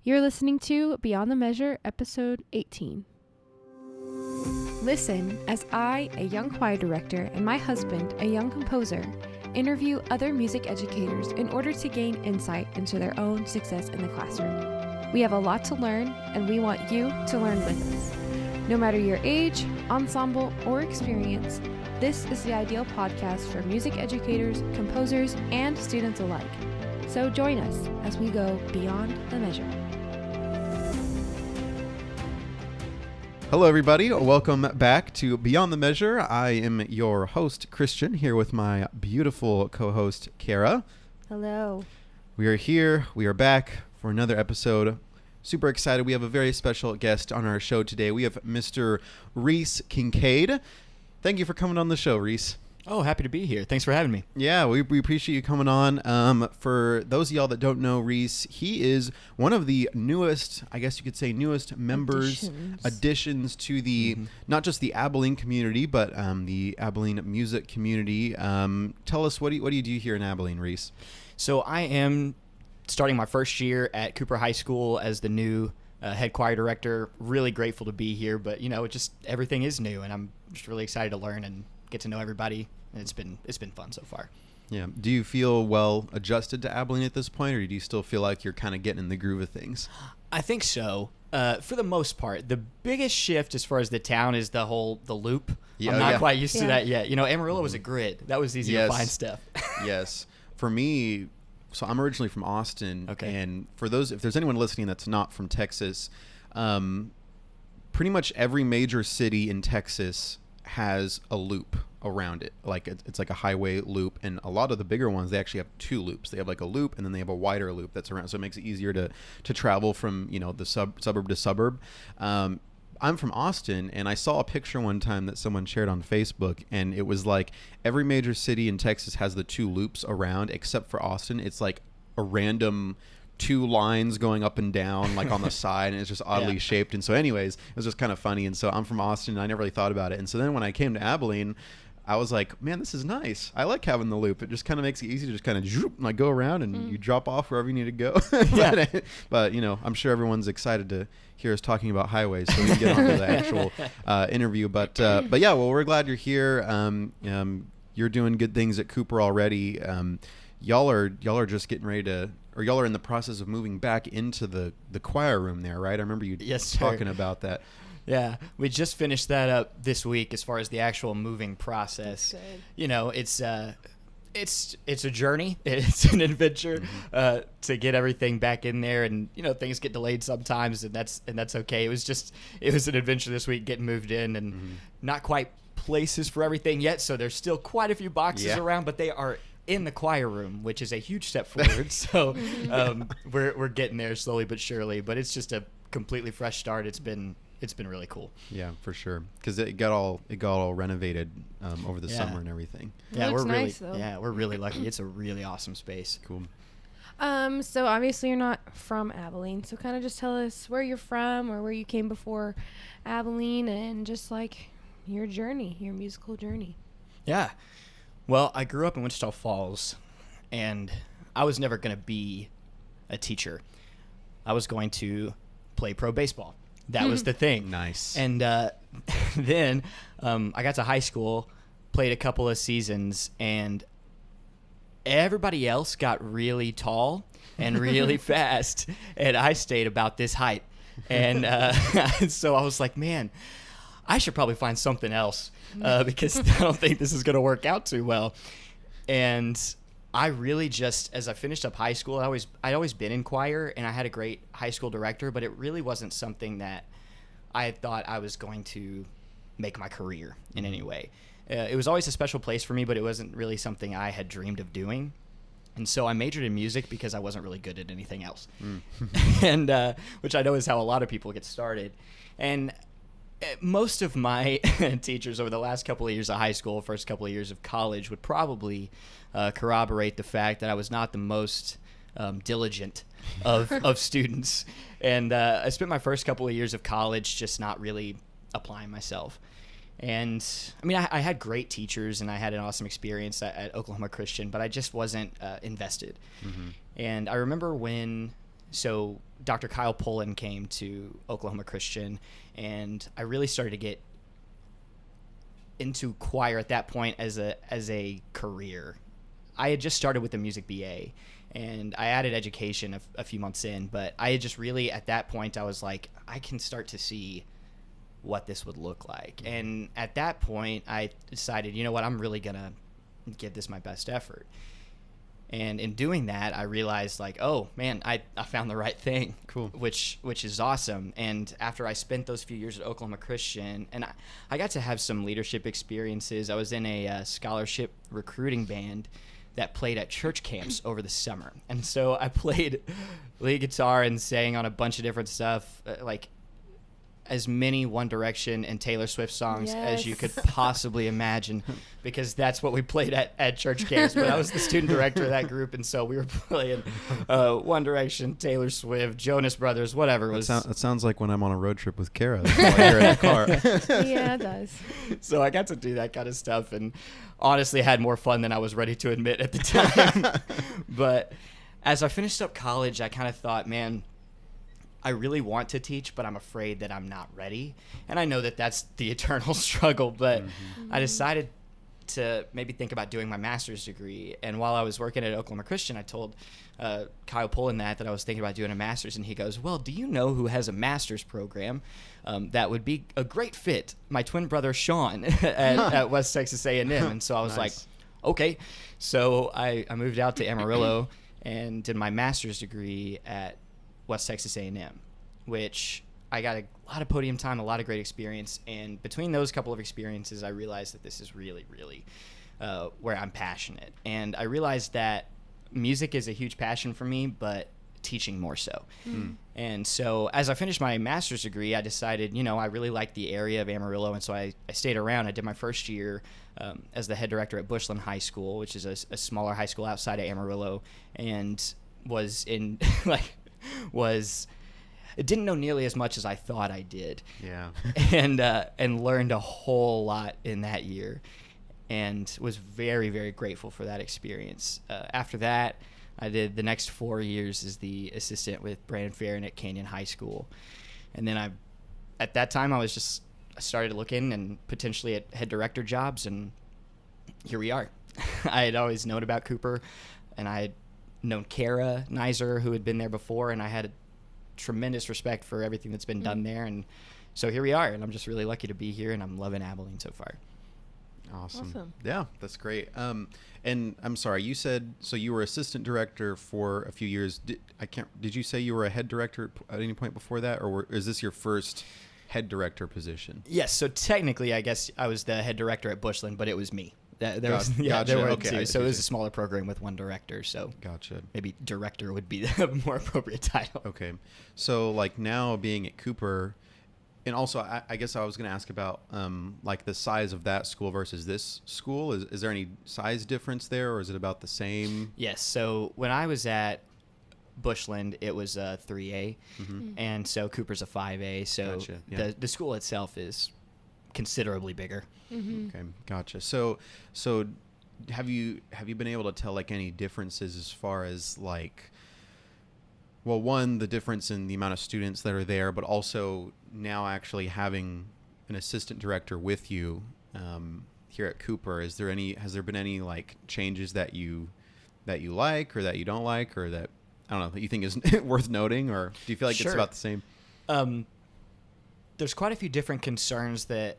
You're listening to Beyond the Measure, episode 18. Listen as I, a young choir director, and my husband, a young composer, interview other music educators in order to gain insight into their own success in the classroom. We have a lot to learn, and we want you to learn with us. No matter your age, ensemble, or experience, this is the ideal podcast for music educators, composers, and students alike. So join us as we go beyond the measure. Hello, everybody. Welcome back to Beyond the Measure. I am your host, Christian, here with my beautiful co-host, Kara. Hello. We are here. We are back for another episode. Super excited. We have a very special guest on our show today. We have Mr. Reece Kingcade. Thank you for coming on the show, Reece. Oh, happy to be here. Thanks for having me. Yeah, we appreciate you coming on. For those of y'all that don't know Reece, he is one of the newest, I guess you could say, members, additions to the, not just the Abilene community, but the Abilene music community. Tell us, what do you do here in Abilene, Reece? So I am starting my first year at Cooper High School as the new head choir director. Really grateful to be here, but just everything is new, and I'm just really excited to learn and get to know everybody. And it's been fun so far. Yeah. Do you feel well adjusted to Abilene at this point, or do you still feel like you're kind of getting in the groove of things? I think so. For the most part, the biggest shift as far as the town is the loop. Yeah, I'm not quite used to that yet. Amarillo was a grid. That was easy to find stuff. Yes. For me, so I'm originally from Austin. Okay. And for those, if there's anyone listening that's not from Texas, pretty much every major city in Texas has a loop around it. Like it's like a highway loop, and a lot of the bigger ones, they actually have two loops. They have like a loop, and then they have a wider loop that's around, so it makes it easier to travel from the suburb to suburb. I'm from Austin, and I saw a picture one time that someone shared on Facebook, and it was like every major city in Texas has the two loops around, except for Austin. It's like a random two lines going up and down, like on the side, and it's just oddly shaped. And so anyways, it was just kind of funny. And so I'm from Austin, and I never really thought about it. And so then when I came to Abilene, I was like, man, this is nice. I like having the loop. It just kind of makes it easy to just kind of like go around, and you drop off wherever you need to go. But I'm sure everyone's excited to hear us talking about highways, so we can get on to the actual interview. But yeah, well, we're glad you're here. You're doing good things at Cooper already. Y'all are just getting ready to, or y'all are in the process of moving back into the choir room there, right? I remember you talking about that. Yeah, we just finished that up this week as far as the actual moving process. It's a journey. It's an adventure to get everything back in there, and things get delayed sometimes, and that's okay. It was an adventure this week getting moved in, and not quite places for everything yet, so there's still quite a few boxes around, but they are in the choir room, which is a huge step forward. So we're getting there slowly but surely, but it's just a completely fresh start. It's been really cool. Yeah, for sure, because it got all renovated over the summer and everything. Yeah, we're nice, though. We're really lucky. It's a really awesome space. Cool. So obviously you're not from Abilene, so kind of just tell us where you're from or where you came before Abilene, and just like your musical journey. Yeah. Well, I grew up in Wichita Falls, and I was never going to be a teacher. I was going to play pro baseball. That was the thing. Nice. And then I got to high school, played a couple of seasons, and everybody else got really tall and really fast, and I stayed about this height. And so I was like, man, I should probably find something else because I don't think this is going to work out too well. And I really just, as I finished up high school, I'd always been in choir, and I had a great high school director, but it really wasn't something that I had thought I was going to make my career in any way. It was always a special place for me, but it wasn't really something I had dreamed of doing. And so I majored in music because I wasn't really good at anything else, and which I know is how a lot of people get started. And most of my teachers over the last couple of years of high school, first couple of years of college, would probably corroborate the fact that I was not the most diligent of students. And I spent my first couple of years of college just not really applying myself. And I mean, I had great teachers, and I had an awesome experience at Oklahoma Christian, but I just wasn't invested. And I remember when so Dr. Kyle Pullen came to Oklahoma Christian, and I really started to get into choir at that point as a career. I had just started with the music BA, and I added education a few months in, but I had just really, at that point, I was like, I can start to see what this would look like. And at that point, I decided, you know what, I'm really going to give this my best effort. And in doing that, I realized, like, oh, man, I found the right thing. Cool. Which is awesome. And after I spent those few years at Oklahoma Christian, and I got to have some leadership experiences. I was in a scholarship recruiting band that played at church camps over the summer. And so I played lead guitar and sang on a bunch of different stuff, like as many One Direction and Taylor Swift songs as you could possibly imagine, because that's what we played at church camps. But I was the student director of that group, and so we were playing One Direction, Taylor Swift, Jonas Brothers, whatever. That sounds like when I'm on a road trip with Kara. That's all I hear in the car. Yeah, it does. So I got to do that kind of stuff, and honestly had more fun than I was ready to admit at the time. But as I finished up college, I kind of thought, man, I really want to teach, but I'm afraid that I'm not ready. And I know that that's the eternal struggle, but I decided to maybe think about doing my master's degree. And while I was working at Oklahoma Christian, I told Kyle Pullen that I was thinking about doing a master's, and he goes, well, do you know who has a master's program that would be a great fit? My twin brother, Sean, at West Texas A&M. And so I was like, okay. So I moved out to Amarillo and did my master's degree at West Texas A&M, which I got a lot of podium time, a lot of great experience. And between those couple of experiences, I realized that this is really, really where I'm passionate. And I realized that music is a huge passion for me, but teaching more so. And so as I finished my master's degree, I decided, I really liked the area of Amarillo. And so I stayed around. I did my first year as the head director at Bushland High School, which is a smaller high school outside of Amarillo, and didn't know nearly as much as I thought I did. Yeah. And learned a whole lot in that year, and was very, very grateful for that experience. After that, I did the next 4 years as the assistant with Brandon Farron at Canyon High School. And then at that time, I started looking and potentially at head director jobs, and here we are. I had always known about Cooper, and I had known Kara Nizer, who had been there before, and I had a tremendous respect for everything that's been done there. And so here we are, and I'm just really lucky to be here, and I'm loving Abilene so far. Awesome. Yeah, that's great. And I'm sorry, you said, so you were assistant director for a few years. Did you say you were a head director at any point before that, or is this your first head director position? Yes. So technically, I guess I was the head director at Bushland, but it was me. There were okay, two. So it was a smaller program with one director. So gotcha. Maybe director would be the more appropriate title. Okay. So like now being at Cooper, and also I guess I was going to ask about like the size of that school versus this school. Is there any size difference there, or is it about the same? Yes. So when I was at Bushland, it was a 3A, and so Cooper's a 5A. So Gotcha. Yeah. the school itself is considerably bigger. Okay, gotcha. So have you been able to tell like any differences as far as like, well, one, the difference in the amount of students that are there, but also now actually having an assistant director with you here at Cooper, has there been any like changes that you like or that you don't like, or that, I don't know, that you think is worth noting, or do you feel like Sure. it's about the same? There's quite a few different concerns that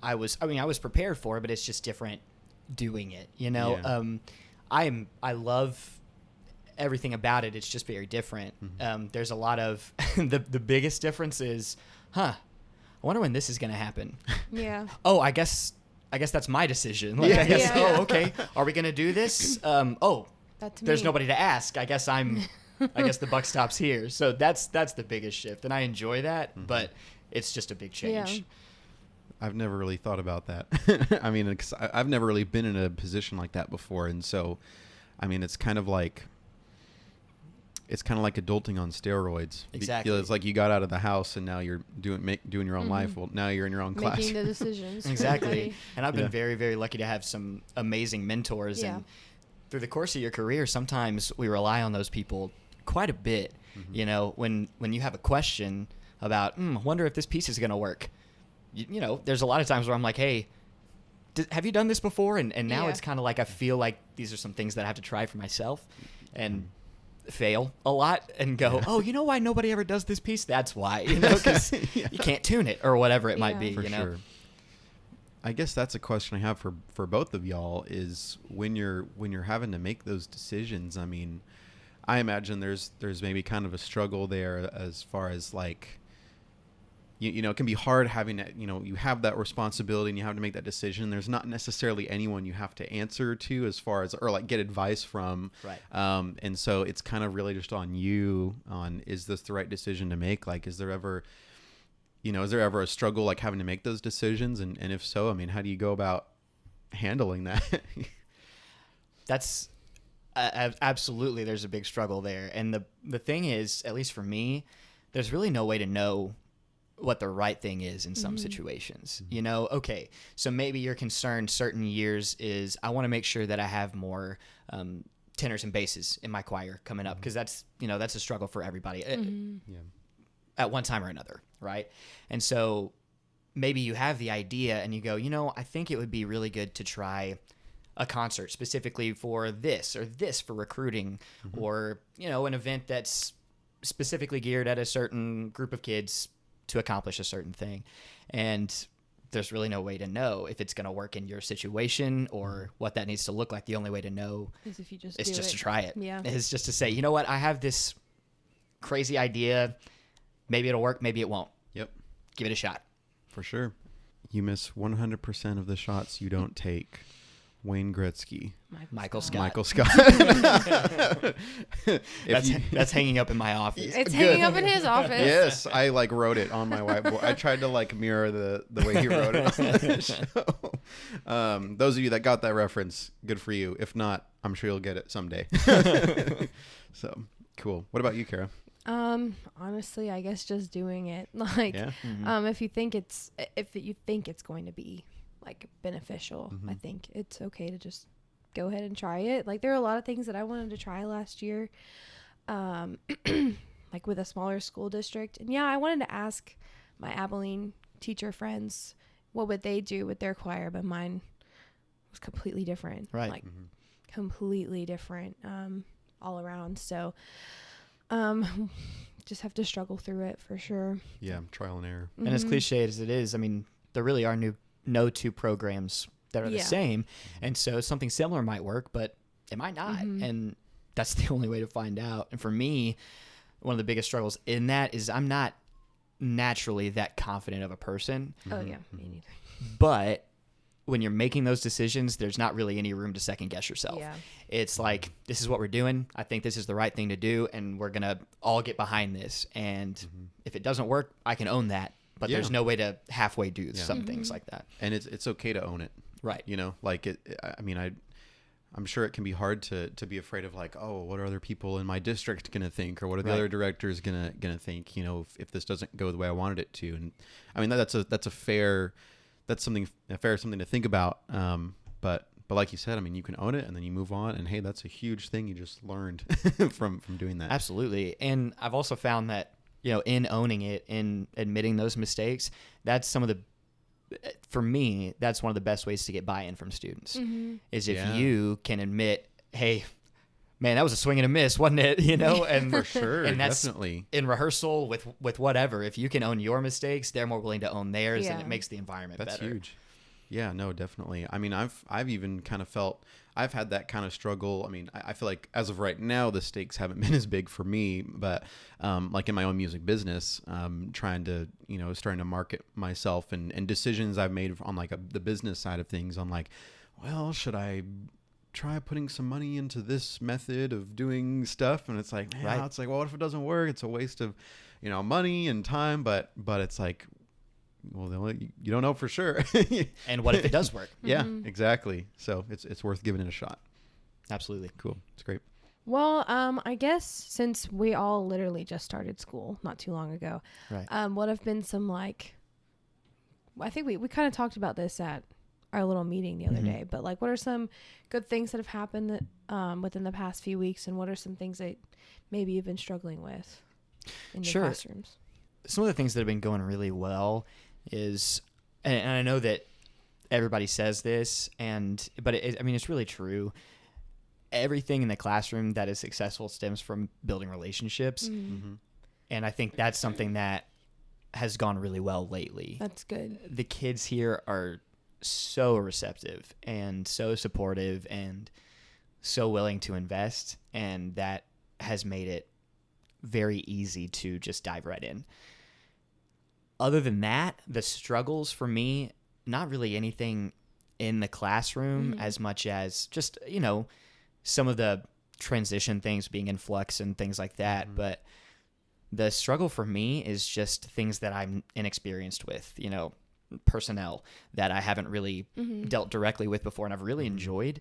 I was prepared for, but it's just different doing it, Yeah. I love everything about it. It's just very different. There's a lot of the biggest difference is, I wonder when this is going to happen. Yeah. Oh, I guess that's my decision. Yeah. I guess, Yeah. oh, okay. Are we going to do this? That's There's me. nobody to ask. I guess the buck stops here. So that's the biggest shift. And I enjoy that, but it's just a big change. Yeah. I've never really thought about that. I mean, I've never really been in a position like that before. And so, I mean, it's kind of like adulting on steroids. Exactly. It's like you got out of the house and now you're doing your own life. Well, now you're in your own class. Making the decisions. for Exactly. everybody. And I've been very, very lucky to have some amazing mentors. Yeah. And through the course of your career, sometimes we rely on those people quite a bit. You know, when you have a question about, wonder if this piece is going to work. You know, there's a lot of times where I'm like, hey, have you done this before? And now it's kind of like I feel like these are some things that I have to try for myself and fail a lot and go, oh, you know why nobody ever does this piece? That's why, you know, because you can't tune it or whatever it might be, for you know? Sure. I guess that's a question I have for both of y'all is when you're having to make those decisions. I mean, I imagine there's maybe kind of a struggle there as far as like, you know, it can be hard having that, you know, you have that responsibility and you have to make that decision. There's not necessarily anyone you have to answer to as far as, or like get advice from. Right. And so it's kind of really just on you on, is this the right decision to make? Like, is there ever a struggle like having to make those decisions? And if so, I mean, how do you go about handling that? That's absolutely, there's a big struggle there. And the thing is, at least for me, there's really no way to know what the right thing is in some situations. You know, okay, so maybe your concern certain years is I want to make sure that I have more tenors and basses in my choir coming up, because that's a struggle for everybody at one time or another, right? And so maybe you have the idea and you go, you know, I think it would be really good to try a concert specifically for this or this for recruiting, or, you know, an event that's specifically geared at a certain group of kids to accomplish a certain thing. And there's really no way to know if it's going to work in your situation or what that needs to look like. The only way to know is if you just to try it. Yeah. It's just to say, you know what, I have this crazy idea. Maybe it'll work. Maybe it won't. Yep. Give it a shot. For sure. You miss 100% of the shots you don't take. Wayne Gretzky. Michael Scott. Michael Scott. That's hanging up in my office. It's hanging up in his office. Yes, I like wrote it on my whiteboard. I tried to like mirror the way he wrote it on the show. Those of you that got that reference, good for you. If not, I'm sure you'll get it someday. So cool. What about you, Kara? Honestly, I guess just doing it. Like, if you think it's going to be like beneficial, I think it's okay to just go ahead and try it. Like, there are a lot of things that I wanted to try last year, like with a smaller school district. And I wanted to ask my Abilene teacher friends what would they do with their choir, but mine was completely different. Right. Like completely different, all around. So, just have to struggle through it for sure. Yeah, trial and error. And as cliched as it is, I mean, there really are no two programs that are the same. And so something similar might work, but it might not. And that's the only way to find out. And for me, one of the biggest struggles in that is I'm not naturally that confident of a person. Oh, yeah, me neither. But when you're making those decisions, there's not really any room to second guess yourself. Yeah. It's like, this is what we're doing. I think this is the right thing to do, and we're going to all get behind this. And if it doesn't work, I can own that. But there's no way to halfway do some things like that. And it's okay to own it. Right. You know, like I mean, I'm sure it can be hard to be afraid of like, oh, what are other people in my district going to think? Or what are the other directors going to think, you know, if this doesn't go the way I wanted it to. And I mean, that's a fair something to think about. But like you said, I mean, you can own it and then you move on, and hey, that's a huge thing you just learned from doing that. Absolutely. And I've also found that, you know, in owning it, in admitting those mistakes, that's for me, that's one of the best ways to get buy-in from students, is if you can admit, hey, man, that was a swing and a miss, wasn't it? You know, and for sure, and that's definitely in rehearsal with whatever. If you can own your mistakes, they're more willing to own theirs, and it makes the environment better. That's huge. Yeah, no, definitely. I mean, I've even kind of felt I've had that kind of struggle. I mean, I feel like as of right now, the stakes haven't been as big for me, but like in my own music business, starting to market myself and decisions I've made on like the business side of things. I'm like, well, should I try putting some money into this method of doing stuff? And it's like, it's like, well, what if it doesn't work? It's a waste of, you know, money and time, but it's like, well, you don't know for sure. And what if it does work? Yeah, exactly. So it's worth giving it a shot. Absolutely. Cool. It's great. Well, I guess since we all literally just started school not too long ago, right. What have been some, like, I think we kind of talked about this at our little meeting the other day, but like, what are some good things that have happened that, within the past few weeks, and what are some things that maybe you've been struggling with in your classrooms? Some of the things that have been going really well is, and I know that everybody says this, but it's really true. Everything in the classroom that is successful stems from building relationships. And I think that's something that has gone really well lately. That's good. The kids here are so receptive and so supportive and so willing to invest, and that has made it very easy to just dive right in. Other than that, the struggles for me, not really anything in the classroom as much as just, some of the transition things being in flux and things like that. But the struggle for me is just things that I'm inexperienced with, personnel that I haven't really dealt directly with before and I've really enjoyed,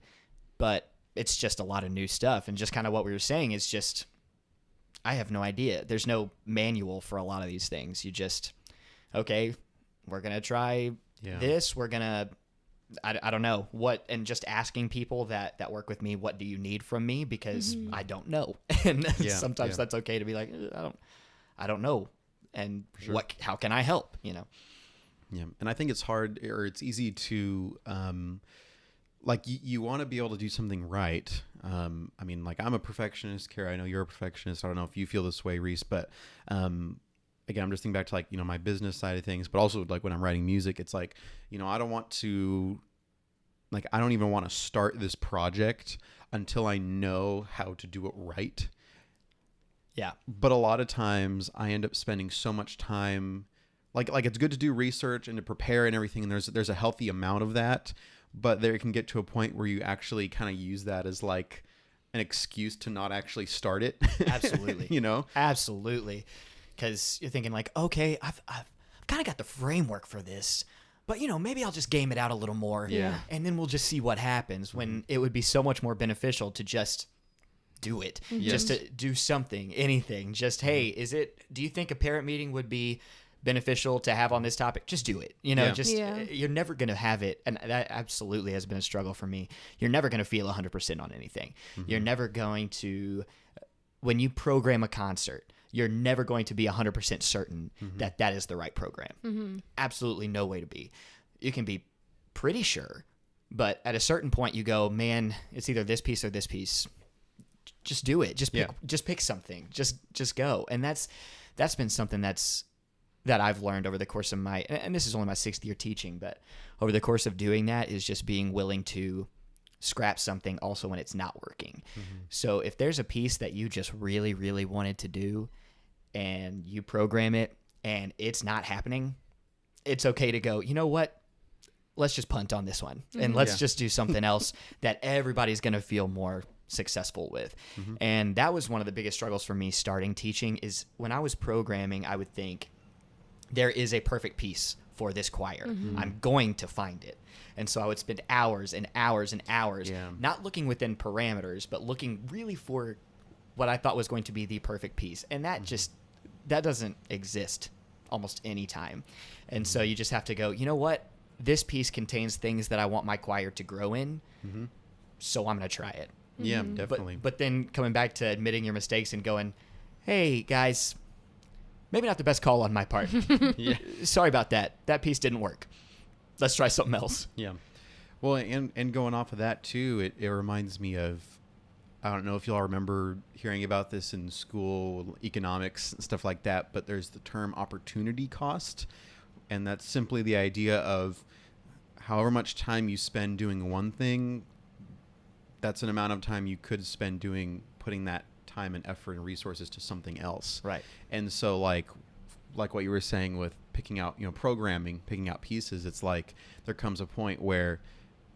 but it's just a lot of new stuff. And just kind of what we were saying is just, I have no idea. There's no manual for a lot of these things. You just, okay, we're going to try this. We're going to, I don't know what, and just asking people that work with me, what do you need from me? Because I don't know. And sometimes that's okay to be like, I don't know. And how can I help? Yeah. And I think it's hard, or it's easy to, you want to be able to do something right. I'm a perfectionist, Kara. I know you're a perfectionist. I don't know if you feel this way, Reece, but, again, I'm just thinking back to my business side of things, but also when I'm writing music, it's I don't want to, I don't even want to start this project until I know how to do it right. Yeah. But a lot of times I end up spending so much time, it's good to do research and to prepare and everything. And there's a healthy amount of that, but there can get to a point where you actually kind of use that as an excuse to not actually start it. Absolutely. Absolutely. Because you're thinking okay, I've kind of got the framework for this, but maybe I'll just game it out a little more, and then we'll just see what happens. When it would be so much more beneficial to just do it, just to do something, anything. Just hey, do you think a parent meeting would be beneficial to have on this topic? Just do it. You're never gonna have it, and that absolutely has been a struggle for me. You're never gonna feel 100% on anything. You're never going to, when you program a concert, you're never going to be 100% certain that is the right program. Absolutely no way to be. You can be pretty sure, but at a certain point you go, man, it's either this piece or this piece. Just do it. Just pick something. Just go. And that's been something that I've learned over the course of and this is only my 6th year teaching, but over the course of doing that is just being willing to scrap something also when it's not working. So if there's a piece that you just really, really wanted to do and you program it and it's not happening, it's okay to go, you know what? Let's just punt on this one and let's just do something else that everybody's going to feel more successful with. And that was one of the biggest struggles for me starting teaching is when I was programming, I would think there is a perfect piece for this choir. I'm going to find it. And so I would spend hours and hours and hours not looking within parameters, but looking really for what I thought was going to be the perfect piece. And that that doesn't exist almost any time. And so you just have to go, you know what? This piece contains things that I want my choir to grow in. So I'm going to try it. Yeah, definitely. But then coming back to admitting your mistakes and going, hey guys, maybe not the best call on my part. Sorry about that. That piece didn't work. Let's try something else. Yeah. Well, and going off of that too, it reminds me of, I don't know if y'all remember hearing about this in school, economics and stuff like that, but there's the term opportunity cost. And that's simply the idea of however much time you spend doing one thing, that's an amount of time you could spend putting that time and effort and resources to something else. Right. And so like what you were saying with picking out, programming, picking out pieces, it's there comes a point where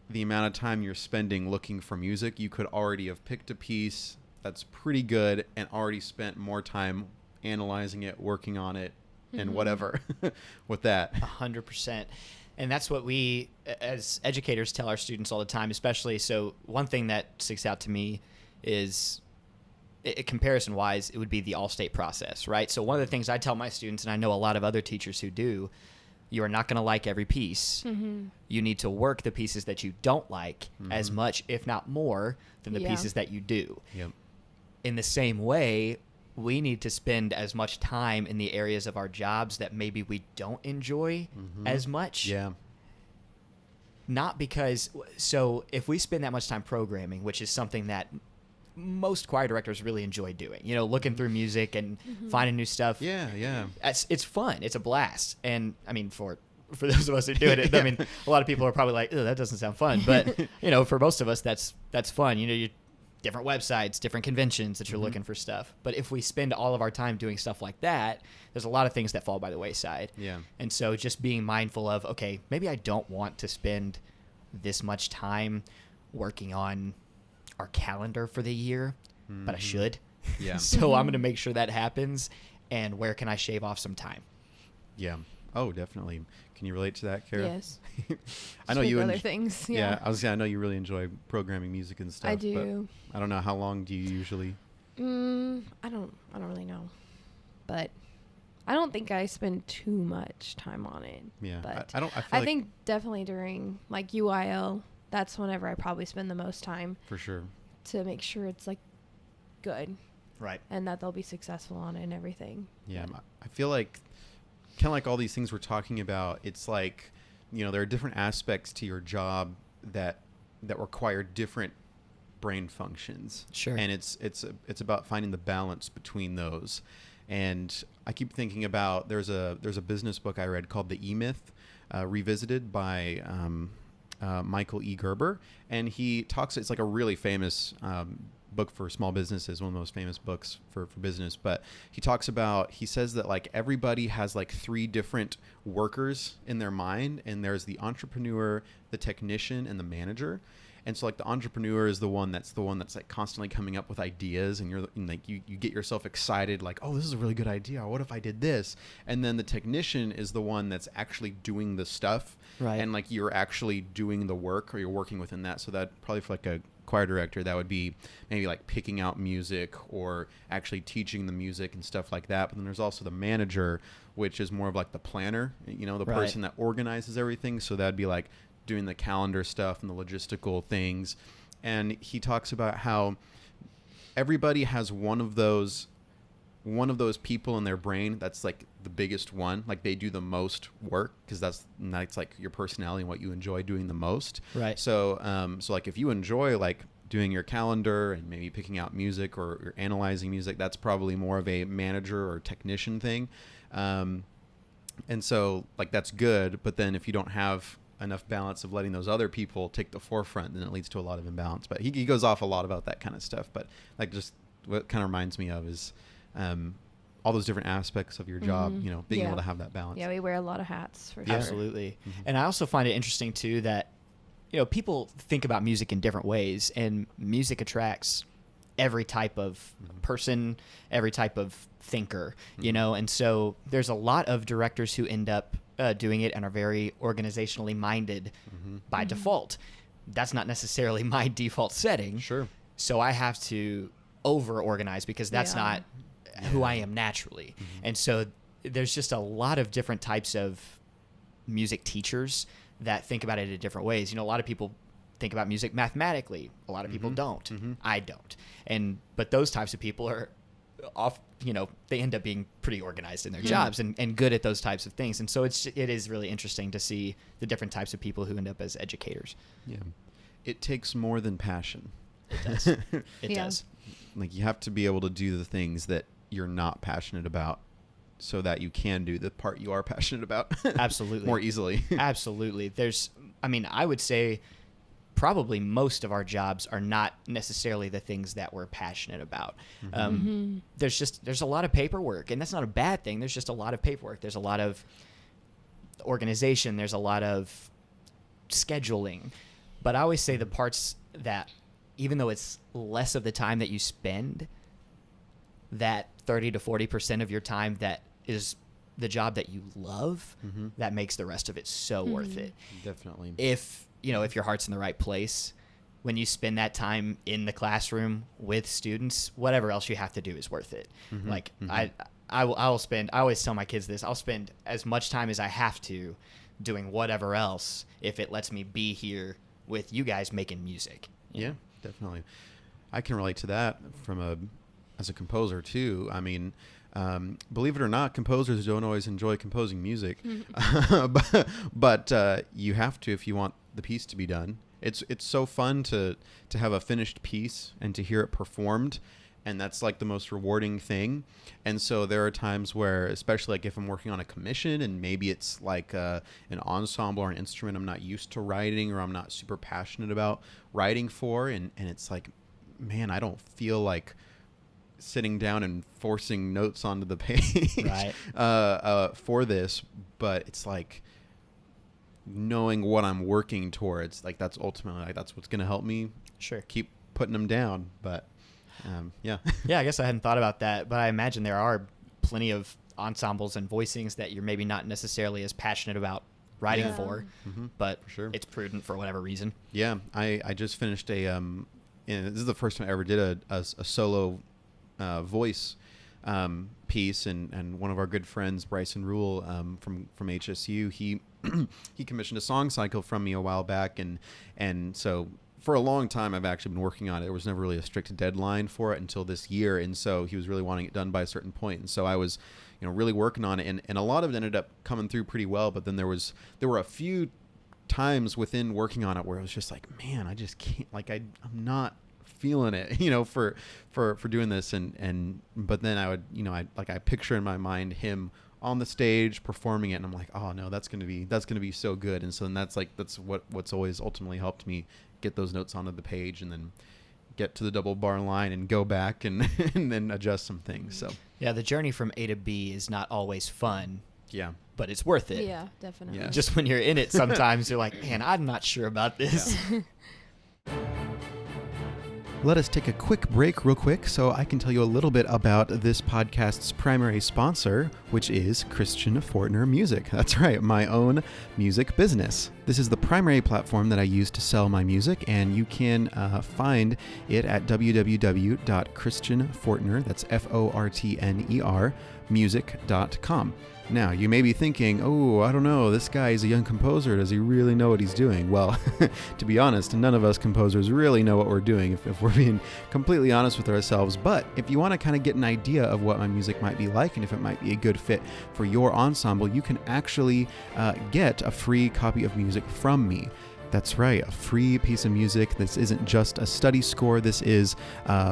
the amount of time you're spending looking for music, you could already have picked a piece that's pretty good and already spent more time analyzing it, working on it, and whatever with that. 100%. And that's what we, as educators, tell our students all the time, especially. So one thing that sticks out to me is, comparison-wise, it would be the all-state process, right? So one of the things I tell my students, and I know a lot of other teachers who do, you are not going to like every piece. You need to work the pieces that you don't like as much, if not more, than the pieces that you do. Yep. In the same way, we need to spend as much time in the areas of our jobs that maybe we don't enjoy as much. Yeah. Not because, so if we spend that much time programming, which is something that most choir directors really enjoy doing, you know, looking through music and finding new stuff. Yeah, yeah. It's fun. It's a blast. And I mean, for those of us who do it, I mean, a lot of people are probably like, "Oh, that doesn't sound fun." But you know, for most of us, that's fun. You know, you different websites, different conventions that you're looking for stuff. But if we spend all of our time doing stuff like that, there's a lot of things that fall by the wayside. Yeah. And so just being mindful of, okay, maybe I don't want to spend this much time working on our calendar for the year, but I should. Yeah. So I'm going to make sure that happens. And where can I shave off some time? Yeah. Oh, definitely. Can you relate to that, Kara? Yes. I know you. Other things. Yeah. I was saying, I know you really enjoy programming music and stuff. I do. But I don't know, how long do you usually? I don't really know, but I don't think I spend too much time on it. Yeah. But I don't. I think definitely during like UIL, that's whenever I probably spend the most time for sure to make sure it's like good, right, and that they'll be successful on it and everything. Yeah. But I feel like kind of like all these things we're talking about. It's like, you know, there are different aspects to your job that require different brain functions. Sure. And it's about finding the balance between those. And I keep thinking about there's a business book I read called The E-Myth, revisited by Michael E. Gerber, and he talks. It's like a really famous book for small businesses, one of the most famous books for business. But he says that like everybody has like 3 different workers in their mind, and there's the entrepreneur, the technician, and the manager. And so like the entrepreneur is the one that's like constantly coming up with ideas, and you get yourself excited, like, oh, this is a really good idea. What if I did this? And then the technician is the one that's actually doing the stuff. Right. And like you're actually doing the work, or you're working within that. So that probably for like a choir director, that would be maybe like picking out music or actually teaching the music and stuff like that. But then there's also the manager, which is more of like the planner, you know, the Right. person that organizes everything. So that'd be like doing the calendar stuff and the logistical things. And he talks about how everybody has one of those people in their brain that's like the biggest one, like they do the most work because that's like your personality and what you enjoy doing the most. Right. So so like if you enjoy like doing your calendar and maybe picking out music or analyzing music, that's probably more of a manager or technician thing. And so like that's good, but then if you don't have enough balance of letting those other people take the forefront, then it leads to a lot of imbalance. But he goes off a lot about that kind of stuff. But like just what kind of reminds me of is all those different aspects of your job, you know, being able to have that balance. Yeah, we wear a lot of hats for sure. Absolutely. And I also find it interesting too that, you know, people think about music in different ways, and music attracts every type of person, every type of thinker, you know, and so there's a lot of directors who end up doing it and are very organizationally minded by default. That's not necessarily my default setting. Sure. So I have to over-organize because that's not who I am naturally. And so there's just a lot of different types of music teachers that think about it in different ways. You know, a lot of people think about music mathematically. A lot of people don't. I don't. But those types of people are off, you know, they end up being pretty organized in their jobs and good at those types of things. And so it is really interesting to see the different types of people who end up as educators. Yeah. It takes more than passion. It does. It does. Like you have to be able to do the things that you're not passionate about so that you can do the part you are passionate about. Absolutely. More easily. Absolutely. I would say probably most of our jobs are not necessarily the things that we're passionate about. There's a lot of paperwork, and that's not a bad thing. There's just a lot of paperwork. There's a lot of organization. There's a lot of scheduling. But I always say the parts that, even though it's less of the time that you spend, that 30 to 40% of your time that is the job that you love, that makes the rest of it so worth it. Definitely. If your heart's in the right place, when you spend that time in the classroom with students, whatever else you have to do is worth it. I will spend, I always tell my kids this, I'll spend as much time as I have to doing whatever else if it lets me be here with you guys making music. Yeah, definitely. I can relate to that as a composer too. I mean, believe it or not, composers don't always enjoy composing music, but you have to if you want the piece to be done. It's so fun to have a finished piece and to hear it performed, and that's like the most rewarding thing. And so there are times where, especially like if I'm working on a commission and maybe it's like an ensemble or an instrument I'm not used to writing or I'm not super passionate about writing for, and it's like, man, I don't feel like sitting down and forcing notes onto the page right. For this, but it's like knowing what I'm working towards, like that's ultimately like that's what's going to help me keep putting them down. But yeah. Yeah, I guess I hadn't thought about that, but I imagine there are plenty of ensembles and voicings that you're maybe not necessarily as passionate about writing for, but for sure, it's prudent for whatever reason. Yeah, I just finished and this is the first time I ever did a solo voice piece, and one of our good friends, Bryson Rule, from HSU, he he commissioned a song cycle from me a while back, and so for a long time I've actually been working on it. There was never really a strict deadline for it until this year, and so he was really wanting it done by a certain point, and so I was really working on it, and a lot of it ended up coming through pretty well, but then there were a few times within working on it where it was just like, man, I just can't, like I'm not feeling it, for doing this, and but then I would, I picture in my mind him on the stage performing it, and I'm like, oh no, that's gonna be so good. And so then that's what's always ultimately helped me get those notes onto the page, and then get to the double bar line and go back and and then adjust some things. So yeah, the journey from A to B is not always fun. Yeah, but it's worth it. Yeah, definitely. Yeah. Just when you're in it, sometimes you're like, man, I'm not sure about this. Yeah. Let us take a quick break real quick so I can tell you a little bit about this podcast's primary sponsor, which is Christian Fortner Music. That's right, my own music business. This is the primary platform that I use to sell my music, and you can find it at www.christianfortner, that's Fortner, music.com. Now, you may be thinking, oh, I don't know, this guy is a young composer. Does he really know what he's doing? Well, to be honest, none of us composers really know what we're doing, if we're being completely honest with ourselves. But if you want to kind of get an idea of what my music might be like and if it might be a good fit for your ensemble, you can actually get a free copy of music from me. That's right, a free piece of music. This isn't just a study score. This is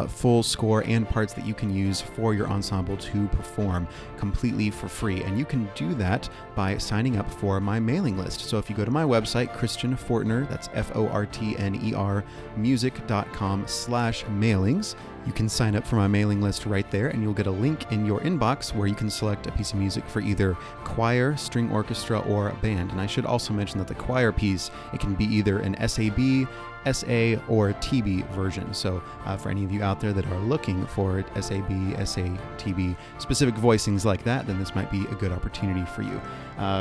full score and parts that you can use for your ensemble to perform completely for free. And you can do that by signing up for my mailing list. So if you go to my website, Christian Fortner, that's Fortner, music.com/mailings, you can sign up for my mailing list right there, and you'll get a link in your inbox where you can select a piece of music for either choir, string orchestra, or band. And I should also mention that the choir piece, it can be either an SAB, SA, or TB version. So for any of you out there that are looking for SAB, SA, TB, specific voicings like that, then this might be a good opportunity for you.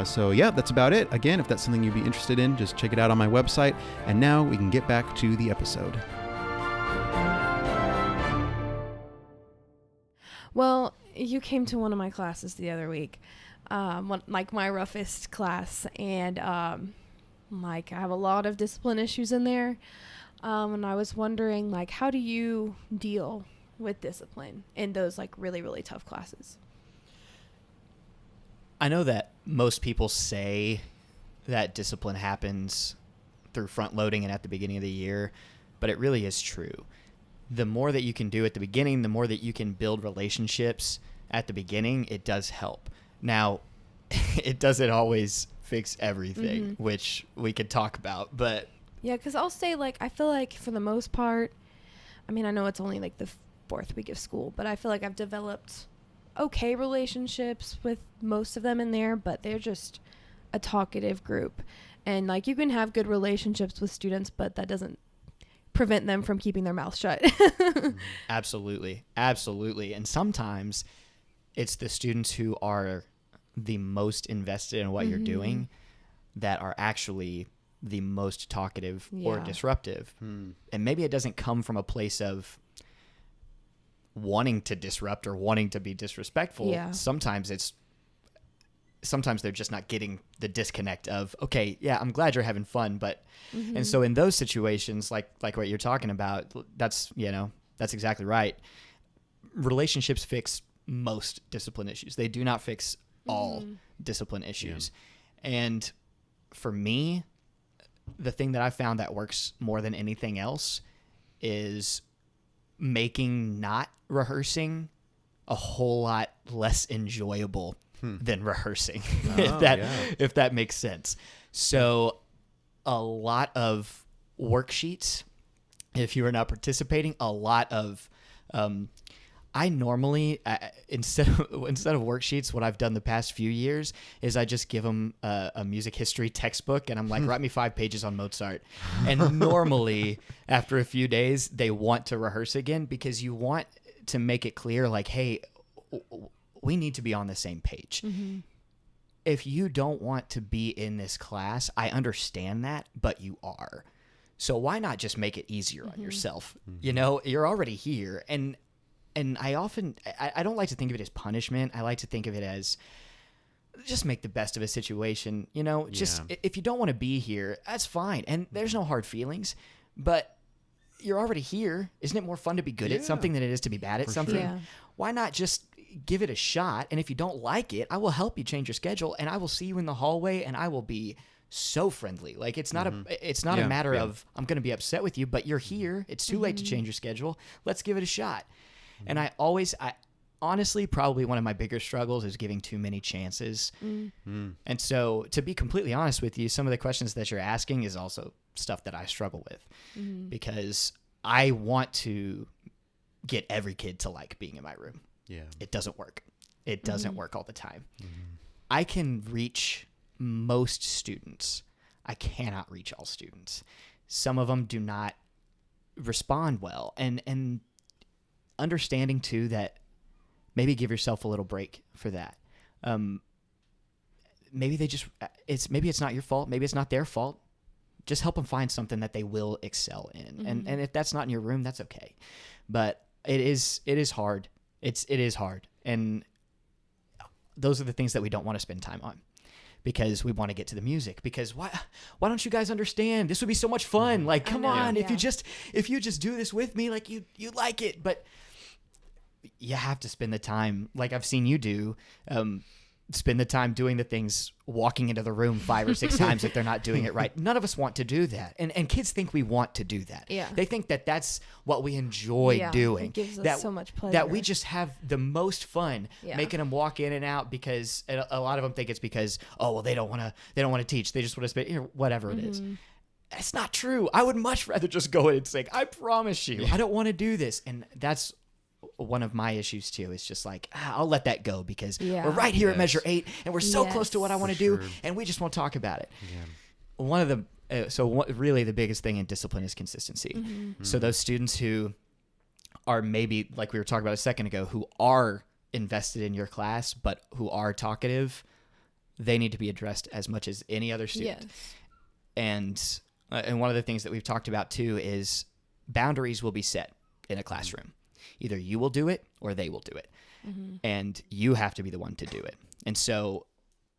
So yeah, that's about it. Again, if that's something you'd be interested in, just check it out on my website. And now we can get back to the episode. Well, you came to one of my classes the other week, like my roughest class, and I have a lot of discipline issues in there, and I was wondering, how do you deal with discipline in those really, really tough classes? I know that most people say that discipline happens through front loading and at the beginning of the year, but it really is true. The more that you can do at the beginning, the more that you can build relationships at the beginning, it does help. Now, it doesn't always fix everything, which we could talk about, but... Yeah, because I'll say, I feel like for the most part, I mean, I know it's only the fourth week of school, but I feel like I've developed okay relationships with most of them in there, but they're just a talkative group. And, you can have good relationships with students, but that doesn't prevent them from keeping their mouth shut. Absolutely. And sometimes it's the students who are the most invested in what you're doing that are actually the most talkative or disruptive. And maybe it doesn't come from a place of wanting to disrupt or wanting to be disrespectful. Yeah. Sometimes they're just not getting the disconnect of, okay, yeah, I'm glad you're having fun, but and so in those situations, like what you're talking about, that's exactly right. Relationships fix most discipline issues. They do not fix all discipline issues. And for me, the thing that I found that works more than anything else is making not rehearsing a whole lot less enjoyable than rehearsing, if that makes sense. So a lot of worksheets, if you are not participating, a lot of I normally instead of worksheets, what I've done the past few years is I just give them a music history textbook, and I'm like, write me 5 pages on Mozart. And normally, after a few days, they want to rehearse again because you want to make it clear, like, hey, we need to be on the same page. If you don't want to be in this class, I understand that, but you are. So why not just make it easier on yourself? You know, you're already here, and I don't like to think of it as punishment. I like to think of it as just make the best of a situation. You know, just if you don't want to be here, that's fine. And there's no hard feelings, but you're already here. Isn't it more fun to be good at something than it is to be bad at something? Yeah. Why not just give it a shot? And if you don't like it, I will help you change your schedule, and I will see you in the hallway, and I will be so friendly. Like it's not a matter of I'm going to be upset with you, but you're here. It's too late to change your schedule. Let's give it a shot. And I honestly, probably one of my bigger struggles is giving too many chances. And so to be completely honest with you, some of the questions that you're asking is also stuff that I struggle with because I want to get every kid to like being in my room. Yeah. It doesn't work. It doesn't work all the time. I can reach most students. I cannot reach all students. Some of them do not respond well. And understanding too that maybe give yourself a little break for that. Maybe it's not your fault. Maybe it's not their fault. Just help them find something that they will excel in. And if that's not in your room, that's okay. But it is hard. It is hard. And those are the things that we don't want to spend time on because we want to get to the music. Because why don't you guys understand? This would be so much fun. Like, come on, if you just do this with me, like you like it. But you have to spend the time, like I've seen you do, spend the time doing the things, walking into the room 5 or 6 times if they're not doing it right. None of us want to do that. And kids think we want to do that. Yeah. They think that that's what we enjoy doing. It gives us so much pleasure. That we just have the most fun making them walk in and out because a lot of them think it's because, oh, well, they don't want to teach. They just want to spend, whatever it is. That's not true. I would much rather just go in and sing. I promise you, I don't want to do this. And that's one of my issues too. Is just like, I'll let that go because we're right here at measure 8 and we're so close to what I want to do and we just won't talk about it. One of the really the biggest thing in discipline is consistency. So those students who are maybe, like we were talking about a second ago, who are invested in your class but who are talkative, they need to be addressed as much as any other student. And one of the things that we've talked about too is boundaries will be set in a classroom. Either you will do it or they will do it. And you have to be the one to do it. And so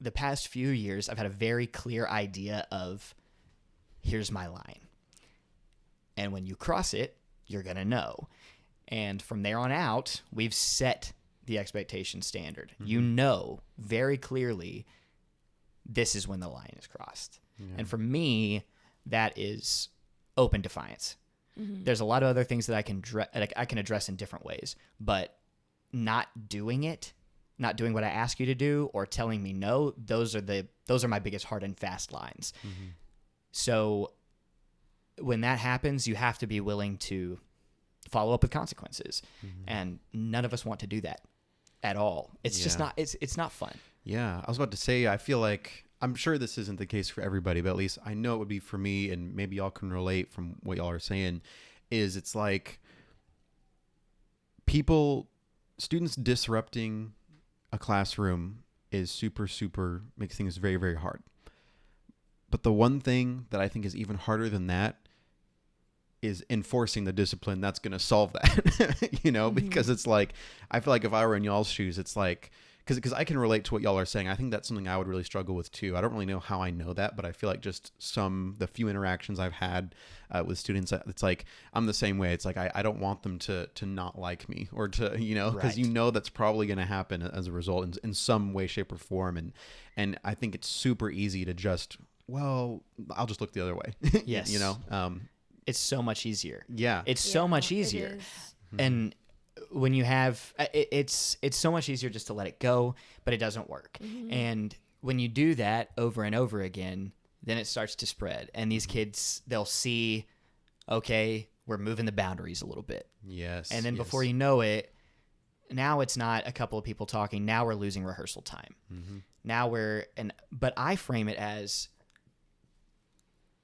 the past few years, I've had a very clear idea of here's my line. And when you cross it, you're going to know. And from there on out, we've set the expectation standard. You know very clearly this is when the line is crossed. And for me, that is open defiance. There's a lot of other things that I can address in different ways, but not doing what I ask you to do or telling me no, those are my biggest hard and fast lines. So when that happens, you have to be willing to follow up with consequences. And none of us want to do that at all. It's just not, it's not fun. Yeah. I was about to say, I feel like, I'm sure this isn't the case for everybody, but at least I know it would be for me, and maybe y'all can relate from what y'all are saying, is it's like students disrupting a classroom is super, super, makes things very, very hard. But the one thing that I think is even harder than that is enforcing the discipline that's going to solve that, because it's like, I feel like if I were in y'all's shoes, it's like, because I can relate to what y'all are saying. I think that's something I would really struggle with too. I don't really know how I know that, but I feel like just the few interactions I've had with students, it's like, I'm the same way. It's like, I don't want them to not like me, or to, because Right. that's probably going to happen as a result in some way, shape, or form. And I think it's super easy to just, well, I'll just look the other way. Yes. It's so much easier. Yeah. It's so much it easier. is. And when you have it's so much easier just to let it go, but it doesn't work. And when you do that over and over again, then it starts to spread, and these kids, they'll see, okay, we're moving the boundaries a little bit. Yes. And then yes. before you know it, now it's not a couple of people talking, now we're losing rehearsal time. Now but I frame it as,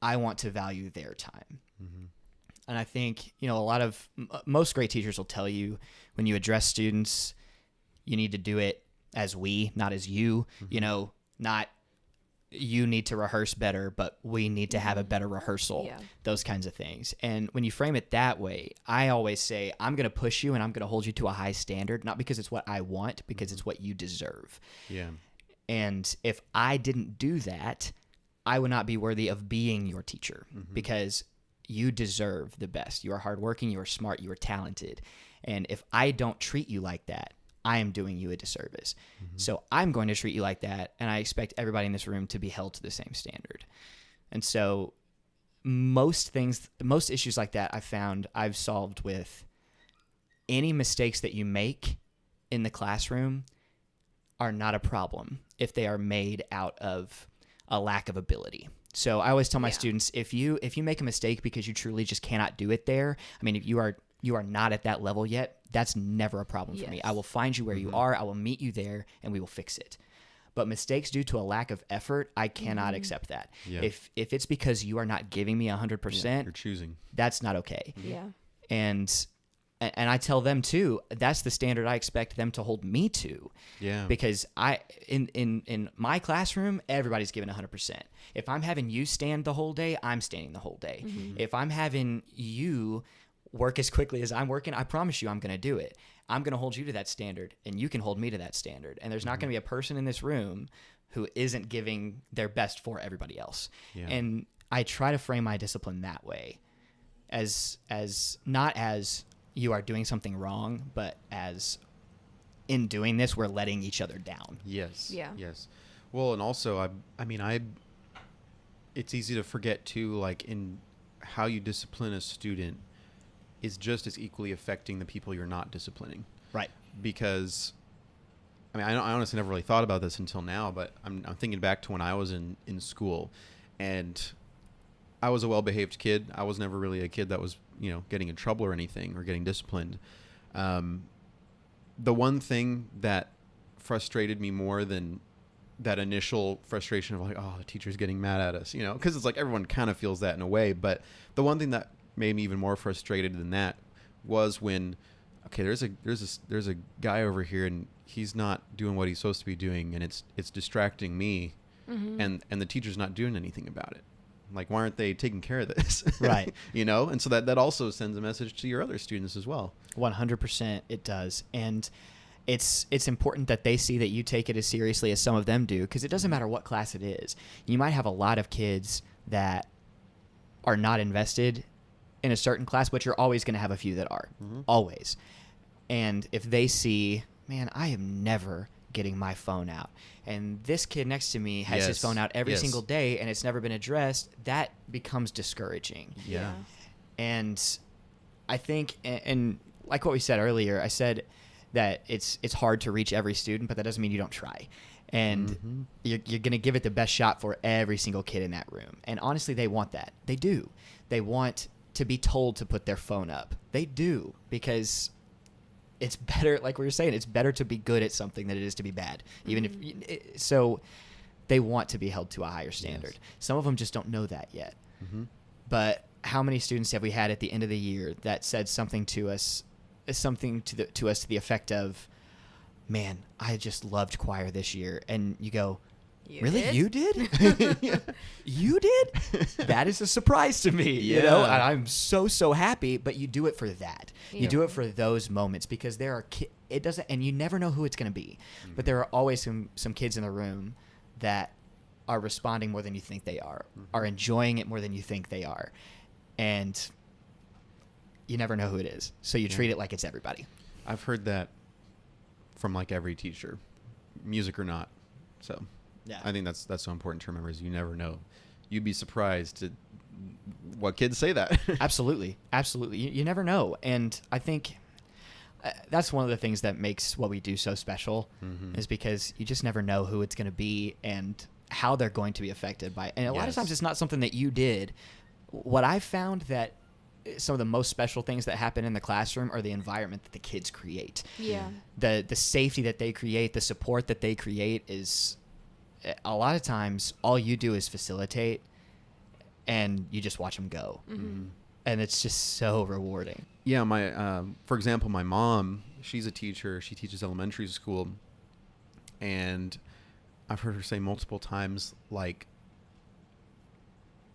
I want to value their time. And I think, most great teachers will tell you, when you address students, you need to do it as we, not as you, not you need to rehearse better, but we need to have a better rehearsal, those kinds of things. And when you frame it that way, I always say, I'm going to push you and I'm going to hold you to a high standard, not because it's what I want, because it's what you deserve. Yeah. And if I didn't do that, I would not be worthy of being your teacher, because you deserve the best. You are hardworking, you are smart, you are talented. And if I don't treat you like that, I am doing you a disservice. So I'm going to treat you like that, and I expect everybody in this room to be held to the same standard. And so most issues like that I've solved with, any mistakes that you make in the classroom are not a problem if they are made out of a lack of ability. So I always tell my students, if you make a mistake because you truly just cannot do it there, I mean, if you are not at that level yet, that's never a problem for me. I will find you where you are, I will meet you there, and we will fix it. But mistakes due to a lack of effort, I cannot accept that. Yeah. If it's because you are not giving me 100%, you're choosing. that's not okay. Yeah. And I tell them too, that's the standard I expect them to hold me to. Yeah. Because in my classroom, everybody's giving 100%. If I'm having you stand the whole day, I'm standing the whole day. If I'm having you work as quickly as I'm working, I promise you I'm going to do it. I'm going to hold you to that standard, and you can hold me to that standard. And there's not going to be a person in this room who isn't giving their best for everybody else. Yeah. And I try to frame my discipline that way, as not as you are doing something wrong, but as, in doing this, we're letting each other down. Yes. Yeah. Yes. Well, and also, it's easy to forget too, like, in how you discipline a student is just as equally affecting the people you're not disciplining. Right. Because, I honestly never really thought about this until now, but I'm thinking back to when I was in school, and I was a well-behaved kid. I was never really a kid that was, getting in trouble or anything or getting disciplined. The one thing that frustrated me more than that initial frustration of like, oh, the teacher's getting mad at us, because it's like everyone kind of feels that in a way. But the one thing that made me even more frustrated than that was when, okay, there's a guy over here and he's not doing what he's supposed to be doing, and it's distracting me, and the teacher's not doing anything about it. Like, why aren't they taking care of this? Right. And so that also sends a message to your other students as well. 100% it does. And it's important that they see that you take it as seriously as some of them do, because it doesn't matter what class it is. You might have a lot of kids that are not invested in a certain class, but you're always going to have a few that are. Always. And if they see, man, I am never getting my phone out, and this kid next to me has his phone out every single day and it's never been addressed, that becomes discouraging. Yeah. And I think, and like what we said earlier, I said that it's hard to reach every student, but that doesn't mean you don't try. And you're going to give it the best shot for every single kid in that room. And honestly, they want that. They do. They want to be told to put their phone up. They do, because it's better, like we were saying, it's better to be good at something than it is to be bad. Even if so, they want to be held to a higher standard. Yes. Some of them just don't know that yet. But how many students have we had at the end of the year that said something to us, to the effect of, man, I just loved choir this year. And you go, Really? did? You did? Yeah. You did? That is a surprise to me, you know? And I'm so happy, but you do it for that. You do it for those moments because there are it doesn't, and you never know who it's going to be, but there are always some kids in the room that are responding more than you think they are enjoying it more than you think they are. And you never know who it is. So you treat it like it's everybody. I've heard that from like every teacher, music or not. So Yeah. I think that's so important to remember is you never know. You'd be surprised at what kids say that. Absolutely. You never know. And I think that's one of the things that makes what we do so special is because you just never know who it's going to be and how they're going to be affected by it. And a lot of times it's not something that you did. What I've found that some of the most special things that happen in the classroom are the environment that the kids create. Yeah. The safety that they create, the support that they create is a lot of times all you do is facilitate and you just watch them go. And it's just so rewarding. Yeah, for example, my mom, she's a teacher. She teaches elementary school, and I've heard her say multiple times, like,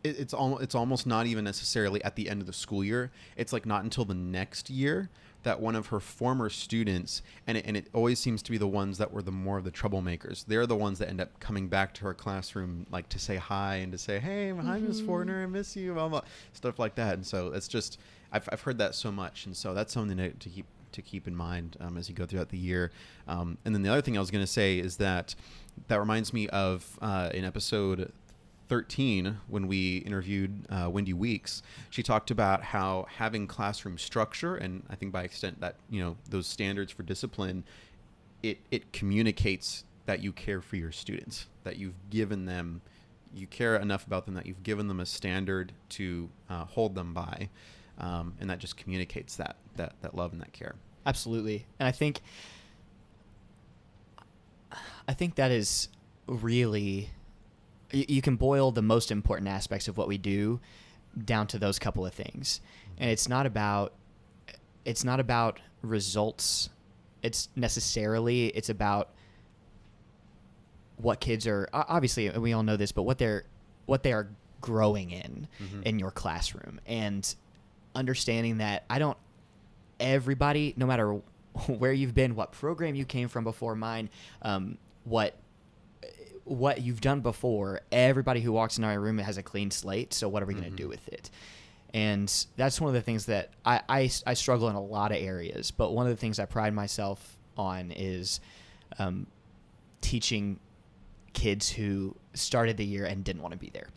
it's almost not even necessarily at the end of the school year. It's like not until the next year that one of her former students, and it always seems to be the ones that were the more of the troublemakers. They're the ones that end up coming back to her classroom, like to say hi and to say, "Hey, hi, Miss Fortner, I miss you," blah, blah, stuff like that. And so it's just, I've heard that so much, and so that's something to keep in mind as you go throughout the year. And then the other thing I was going to say is that reminds me of in episode 13 when we interviewed Wendy Weeks. She talked about how having classroom structure, and I think by extent that, you know, those standards for discipline, it communicates that you care for your students, that you've given them, you care enough about them that you've given them a standard to hold them by, and that just communicates that love and that care. Absolutely. And I think that is really, you can boil the most important aspects of what we do down to those couple of things. And it's not about results. It's about what kids are, obviously we all know this, but what they are growing in your classroom, and understanding that everybody, no matter where you've been, what program you came from before mine, what you've done before, everybody who walks in our room has a clean slate. So what are we going to do with it? And that's one of the things that I struggle in a lot of areas. But one of the things I pride myself on is teaching kids who started the year and didn't want to be there,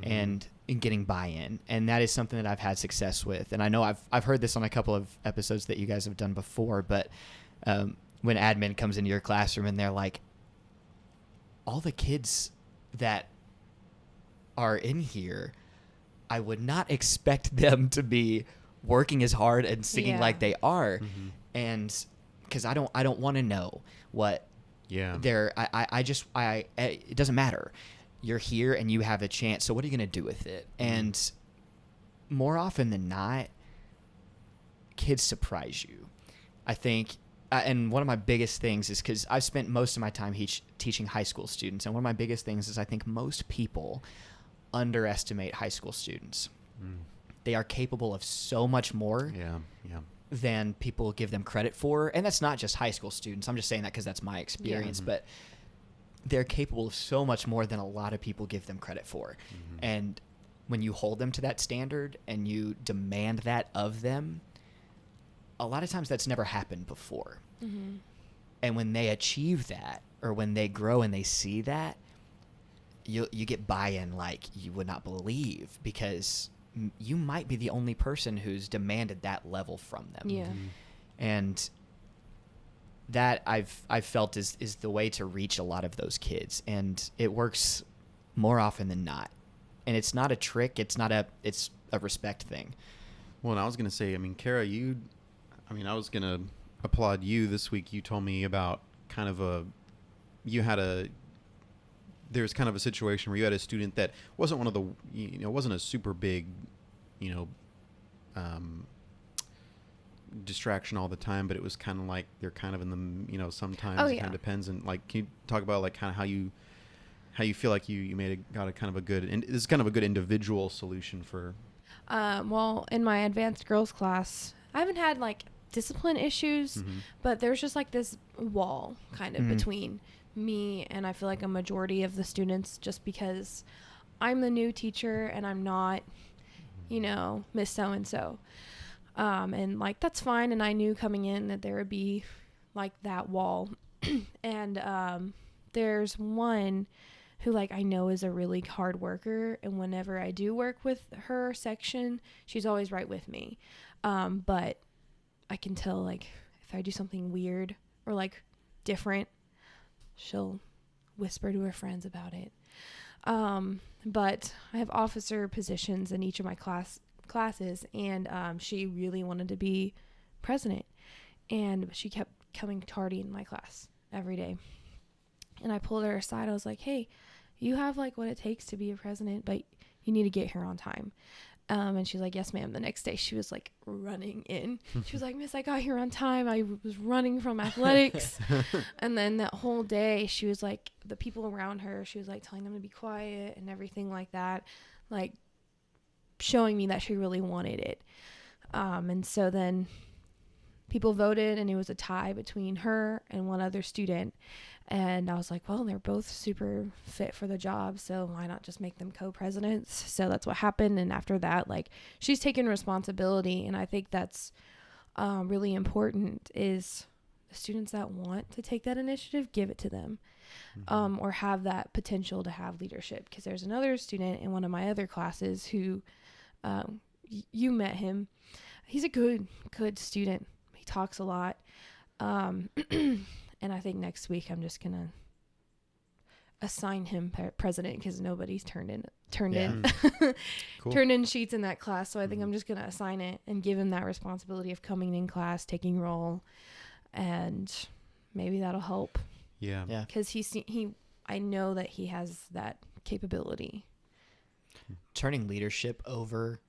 and getting buy-in. And that is something that I've had success with. And I know I've heard this on a couple of episodes that you guys have done before, but when admin comes into your classroom and they're like, all the kids that are in here, I would not expect them to be working as hard and singing like they are. And because I don't want to know what they're, it doesn't matter. You're here and you have a chance. So what are you going to do with it? And more often than not, kids surprise you. I think, and one of my biggest things is because I've spent most of my time teaching high school students. And one of my biggest things is I think most people underestimate high school students. They are capable of so much more than people give them credit for. And that's not just high school students. I'm just saying that because that's my experience. But they're capable of so much more than a lot of people give them credit for. And when you hold them to that standard and you demand that of them, a lot of times that's never happened before. And when they achieve that, or when they grow and they see that, you get buy-in like you would not believe, because you might be the only person who's demanded that level from them. And that I've felt is the way to reach a lot of those kids, and it works more often than not. And it's not a trick. It's a respect thing. Well, and I was going to say, I mean, Kara, I was going to applaud you this week. You told me about there's kind of a situation where you had a student that wasn't one of the, wasn't a super big, distraction all the time, but it was kind of like they're kind of in the, sometimes it kind of depends. And like, can you talk about like kind of how how you feel like you got a kind of a good, and this is kind of a good individual solution for. Well, in my advanced girls class, I haven't had like discipline issues, but there's just like this wall kind of between me and I feel like a majority of the students, just because I'm the new teacher and I'm not, Miss So-and-so. And like, that's fine. And I knew coming in that there would be like that wall. And there's one who like I know is a really hard worker, and whenever I do work with her section, she's always right with me. But I can tell like if I do something weird or like different, she'll whisper to her friends about it. But I have officer positions in each of my classes, and she really wanted to be president, and she kept coming tardy in my class every day. And I pulled her aside. I was like, hey, you have like what it takes to be a president, but you need to get here on time. And she's like, yes, ma'am. The next day she was like running in. She was like, Miss, I got here on time. I was running from athletics. And then that whole day she was like, the people around her, she was like telling them to be quiet and everything like that, like showing me that she really wanted it. And so then people voted, and it was a tie between her and one other student. And I was like, well, they're both super fit for the job, so why not just make them co-presidents? So that's what happened. And after that, like, she's taken responsibility. And I think that's really important, is the students that want to take that initiative, give it to them, or have that potential to have leadership. Because there's another student in one of my other classes who, you met him. He's a good student. He talks a lot. And I think next week I'm just going to assign him president, because nobody's turned in Cool. turned in sheets in that class. So I think I'm just going to assign it and give him that responsibility of coming in class, taking role, and maybe that'll help. Yeah. Because I know that he has that capability. Turning leadership over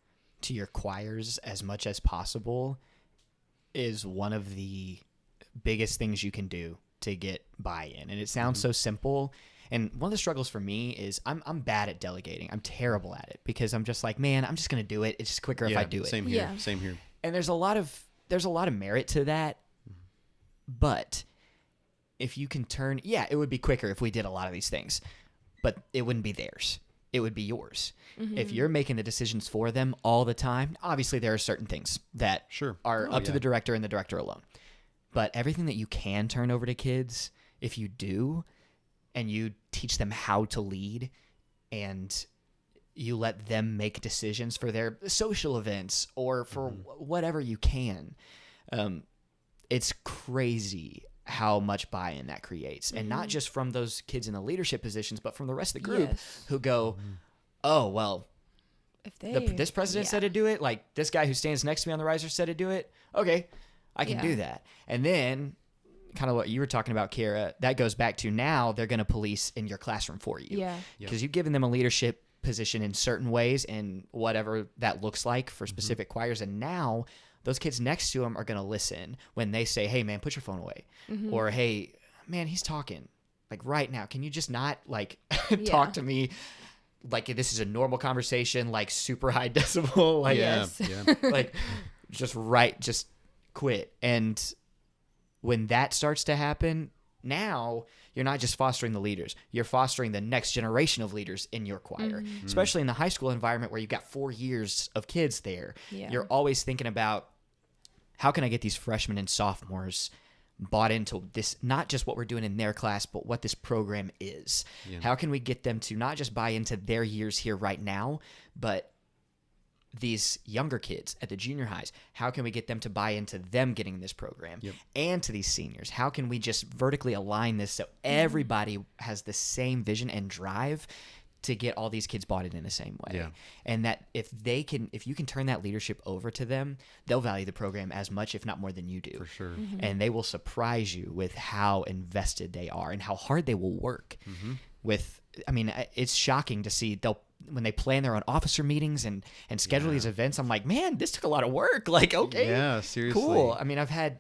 to your choirs as much as possible is one of the biggest things you can do to get buy-in. And it sounds so simple. And one of the struggles for me is I'm bad at delegating. I'm terrible at it, because I'm just like, man, I'm just going to do it. It's just quicker if I do it. Same here. And there's a lot of merit to that. But if you can it would be quicker if we did a lot of these things, but it wouldn't be theirs. It would be yours. If you're making the decisions for them all the time, obviously there are certain things that are up to the director and the director alone. But everything that you can turn over to kids, if you do, and you teach them how to lead, and you let them make decisions for their social events or for whatever you can, it's crazy how much buy-in that creates. And not just from those kids in the leadership positions, but from the rest of the group who go, oh, well, if this president said to do it, like this guy who stands next to me on the riser said to do it, okay, I can do that. And then kind of what you were talking about, Kara, that goes back to now they're going to police in your classroom for you. Yeah. Because you've given them a leadership position in certain ways, and whatever that looks like for specific choirs. And now those kids next to them are going to listen when they say, hey, man, put your phone away. Or, hey, man, he's talking. Like right now, can you just not like talk to me like this is a normal conversation, like super high decibel? Like, like just quit. And when that starts to happen, now you're not just fostering the leaders, you're fostering the next generation of leaders in your choir, especially in the high school environment where you've got 4 years of kids there. You're always thinking about, how can I get these freshmen and sophomores bought into this, not just what we're doing in their class, but what this program is. How can we get them to not just buy into their years here right now, but these younger kids at the junior highs? How can we get them to buy into them getting this program and to these seniors? How can we just vertically align this so everybody has the same vision and drive to get all these kids bought in the same way? And that if you can turn that leadership over to them, they'll value the program as much, if not more, than you do. For sure. And they will surprise you with how invested they are and how hard they will work it's shocking to see when they plan their own officer meetings and schedule these events. I'm like, man, this took a lot of work. Like, okay, seriously, cool. I mean, I've had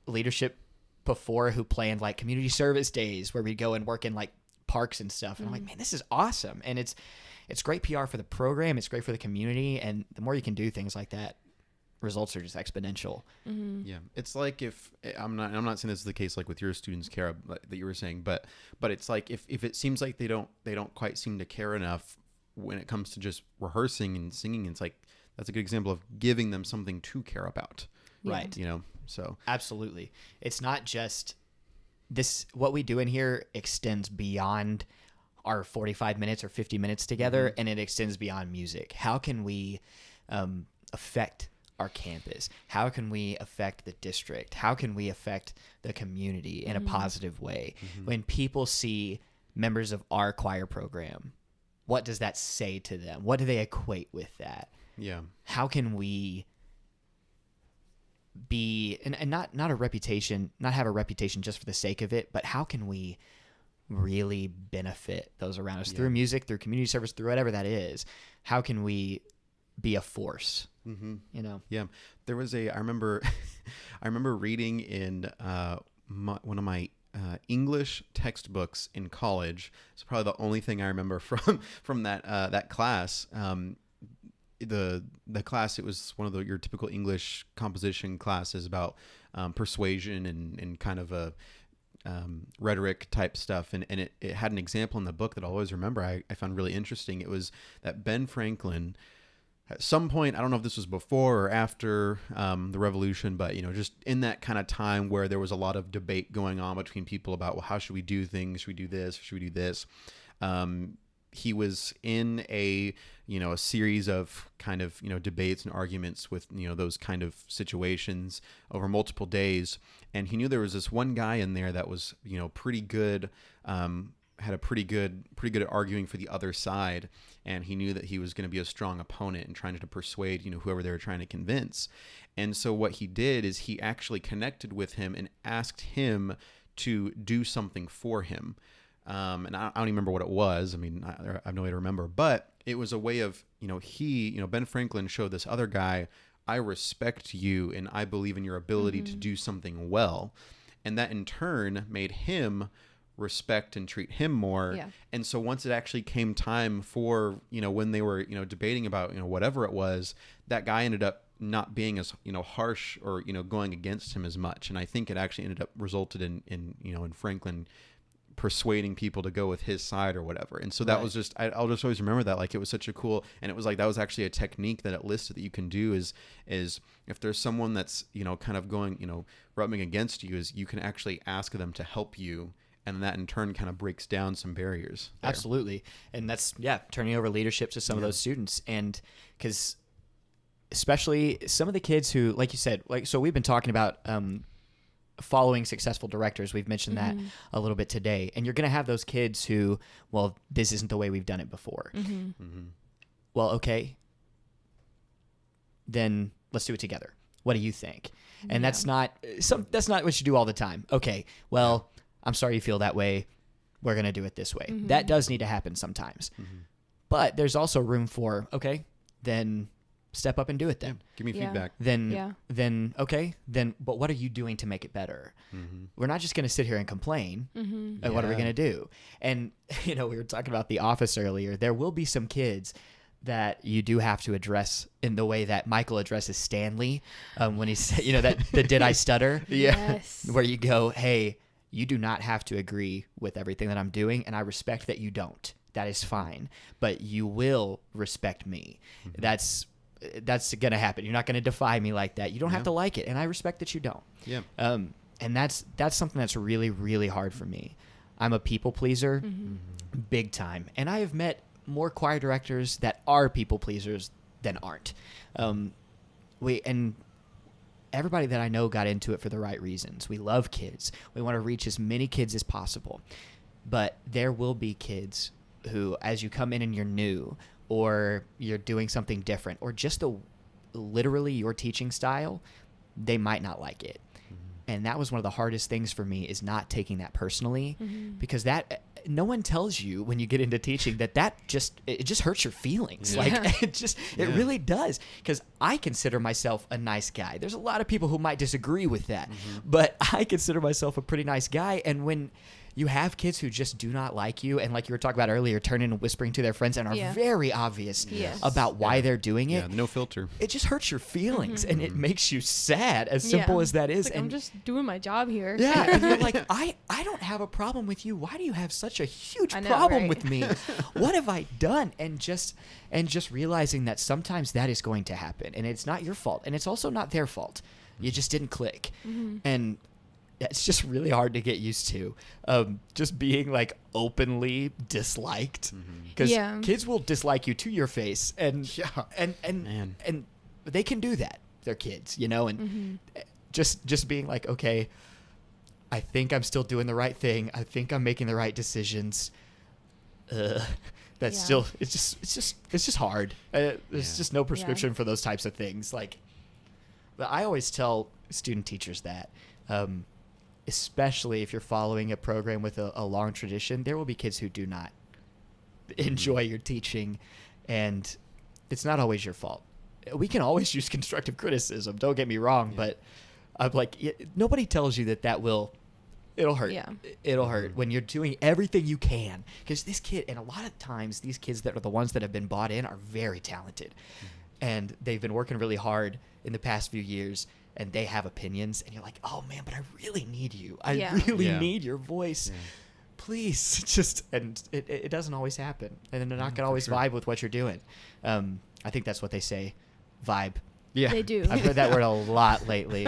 leadership before who planned like community service days where we'd go and work in like parks and stuff. And I'm like, man, this is awesome. And it's great PR for the program. It's great for the community. And the more you can do things like that, results are just exponential. Yeah, it's like if I'm not saying this is the case like with your students, Kara, that you were saying, but it's like if it seems like they don't quite seem to care enough when it comes to just rehearsing and singing, it's like that's a good example of giving them something to care about. Right. So absolutely. It's not just this, what we do in here extends beyond our 45 minutes or 50 minutes together, and it extends beyond music. How can we affect our campus? How can we affect the district? How can we affect the community in a positive way? When people see members of our choir program, what does that say to them? What do they equate with that? Yeah. How can we be, and not a reputation, not have a reputation just for the sake of it, but how can we really benefit those around us through music, through community service, through whatever that is? How can we be a force? Yeah, there was I remember reading in one of my English textbooks in college. It's probably the only thing I remember from that class. The class, it was one of your typical English composition classes about persuasion and kind of a rhetoric type stuff, and it had an example in the book that I'll always remember. I found really interesting. It was that Ben Franklin, at some point, I don't know if this was before or after the Revolution, but just in that kind of time where there was a lot of debate going on between people about, well, how should we do things? Should we do this? Should we do this? He was in a series of kind of debates and arguments with those kind of situations over multiple days, and he knew there was this one guy in there that was pretty good. Had a pretty good at arguing for the other side, and he knew that he was going to be a strong opponent and trying to persuade whoever they were trying to convince. And so what he did is he actually connected with him and asked him to do something for him. And I don't even remember what it was. I mean, I have no way to remember, but it was a way of Ben Franklin showed this other guy, I respect you and I believe in your ability to do something well, and that in turn made him respect and treat him more. And so once it actually came time for when they were debating about whatever it was, that guy ended up not being as harsh or going against him as much. And I think it actually ended up resulted in Franklin persuading people to go with his side or whatever. And so that was just I'll just always remember that, like, it was such a cool, and it was like that was actually a technique that it listed that you can do is if there's someone that's kind of going rubbing against you, is you can actually ask them to help you. And that in turn kind of breaks down some barriers there. Absolutely. And that's, turning over leadership to some of those students. And because especially some of the kids who, like you said, so we've been talking about following successful directors. We've mentioned that a little bit today. And you're going to have those kids who, well, this isn't the way we've done it before. Well, okay, then let's do it together. What do you think? And that's not what you do all the time. Okay, well, I'm sorry you feel that way. We're going to do it this way. That does need to happen sometimes. But there's also room for, okay, then step up and do it then. Give me feedback. Then, okay, then, but what are you doing to make it better? We're not just going to sit here and complain. What are we going to do? And, we were talking about The Office earlier. There will be some kids that you do have to address in the way that Michael addresses Stanley when he said, the did I stutter? Yes. Where you go, hey, you do not have to agree with everything that I'm doing, and I respect that you don't. That is fine. But you will respect me. That's going to happen. You're not going to defy me like that. You don't have to like it, and I respect that you don't. Yeah. And that's something that's really, really hard for me. I'm a people pleaser, big time. And I have met more choir directors that are people pleasers than aren't. Everybody that I know got into it for the right reasons. We love kids. We want to reach as many kids as possible. But there will be kids who, as you come in and you're new, or you're doing something different, or just literally your teaching style, they might not like it. And that was one of the hardest things for me, is not taking that personally, because no one tells you when you get into teaching that just hurts your feelings. It really does. Because I consider myself a nice guy. There's a lot of people who might disagree with that, but I consider myself a pretty nice guy. And when you have kids who just do not like you, and like you were talking about earlier, turn in and whispering to their friends and are very obvious about why they're doing it. Yeah, no filter. It just hurts your feelings, and it makes you sad, as simple as that is. It's like, I'm just doing my job here. Yeah, and you're like, I don't have a problem with you. Why do you have such a huge problem with me? What have I done? And just realizing that sometimes that is going to happen, and it's not your fault, and it's also not their fault. You just didn't click, and it's just really hard to get used to. Just being like openly disliked, because kids will dislike you to your face, and they can do that. They're kids, you know, and just being like, okay, I think I'm still doing the right thing. I think I'm making the right decisions. That's still, it's just hard. There's just no prescription for those types of things. Like, but I always tell student teachers that, especially if you're following a program with a long tradition, there will be kids who do not enjoy your teaching, and it's not always your fault. We can always use constructive criticism. Don't get me wrong, but I'm like, nobody tells you that will. It'll hurt. Yeah. It'll hurt when you're doing everything you can. Because this kid, and a lot of times these kids that are the ones that have been bought in are very talented. And they've been working really hard in the past few years, and they have opinions. And you're like, oh, man, but I really need you. I really need your voice. Yeah. Please. And it doesn't always happen. And they're not going to always vibe with what you're doing. I think that's what they say, vibe. Yeah. They do. I've heard that word a lot lately.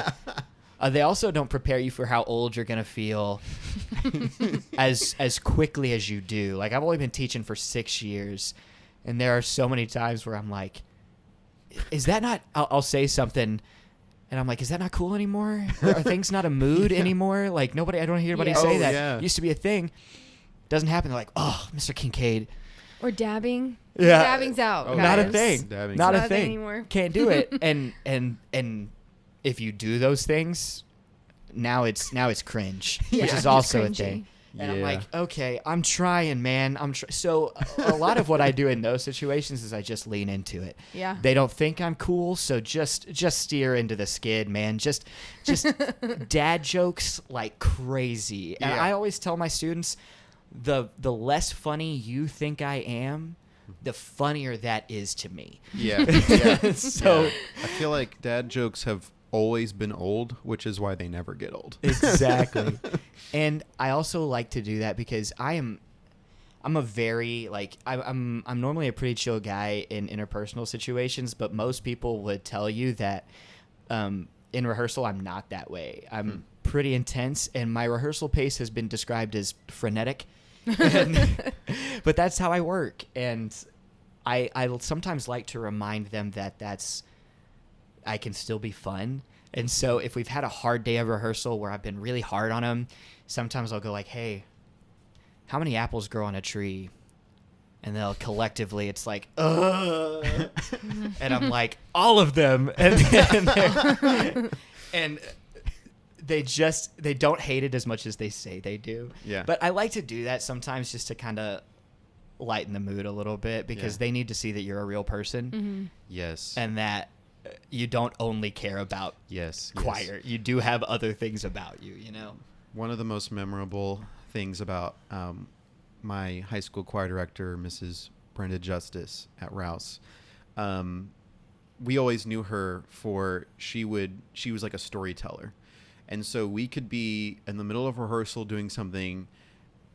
They also don't prepare you for how old you're going to feel as quickly as you do. Like, I've only been teaching for 6 years, and there are so many times where I'm like, is that not, I'll say something, and I'm like, is that not cool anymore? Are things not a mood anymore? Like, I don't hear anybody say that. Yeah. It used to be a thing. Doesn't happen. They're like, oh, Mr. Kingcade. Or dabbing. Yeah. Dabbing's out. Oh, not a thing. Not a thing anymore. Can't do it. And if you do those things, now it's cringe, which is also a thing. And I'm like, okay, I'm trying, man. So a lot of what I do in those situations is I just lean into it. Yeah. They don't think I'm cool, so just steer into the skid, man. Just dad jokes like crazy. And I always tell my students, the less funny you think I am, the funnier that is to me. Yeah. So I feel like dad jokes have always been old, which is why they never get old. Exactly. And I also like to do that because I'm a very I'm normally a pretty chill guy in interpersonal situations, but most people would tell you that in rehearsal I'm not that way. I'm pretty intense, and my rehearsal pace has been described as frenetic. But that's how I work, and I sometimes like to remind them that I can still be fun. And so if we've had a hard day of rehearsal where I've been really hard on them, sometimes I'll go like, hey, how many apples grow on a tree? And they'll collectively, it's like, ugh. And I'm like, all of them. And they don't hate it as much as they say they do. Yeah. But I like to do that sometimes just to kind of lighten the mood a little bit, because they need to see that you're a real person. Yes. And that you don't only care about choir. You do have other things about you, you know? One of the most memorable things about my high school choir director, Mrs. Brenda Justice at Rouse, we always knew her for she was like a storyteller. And so we could be in the middle of rehearsal doing something,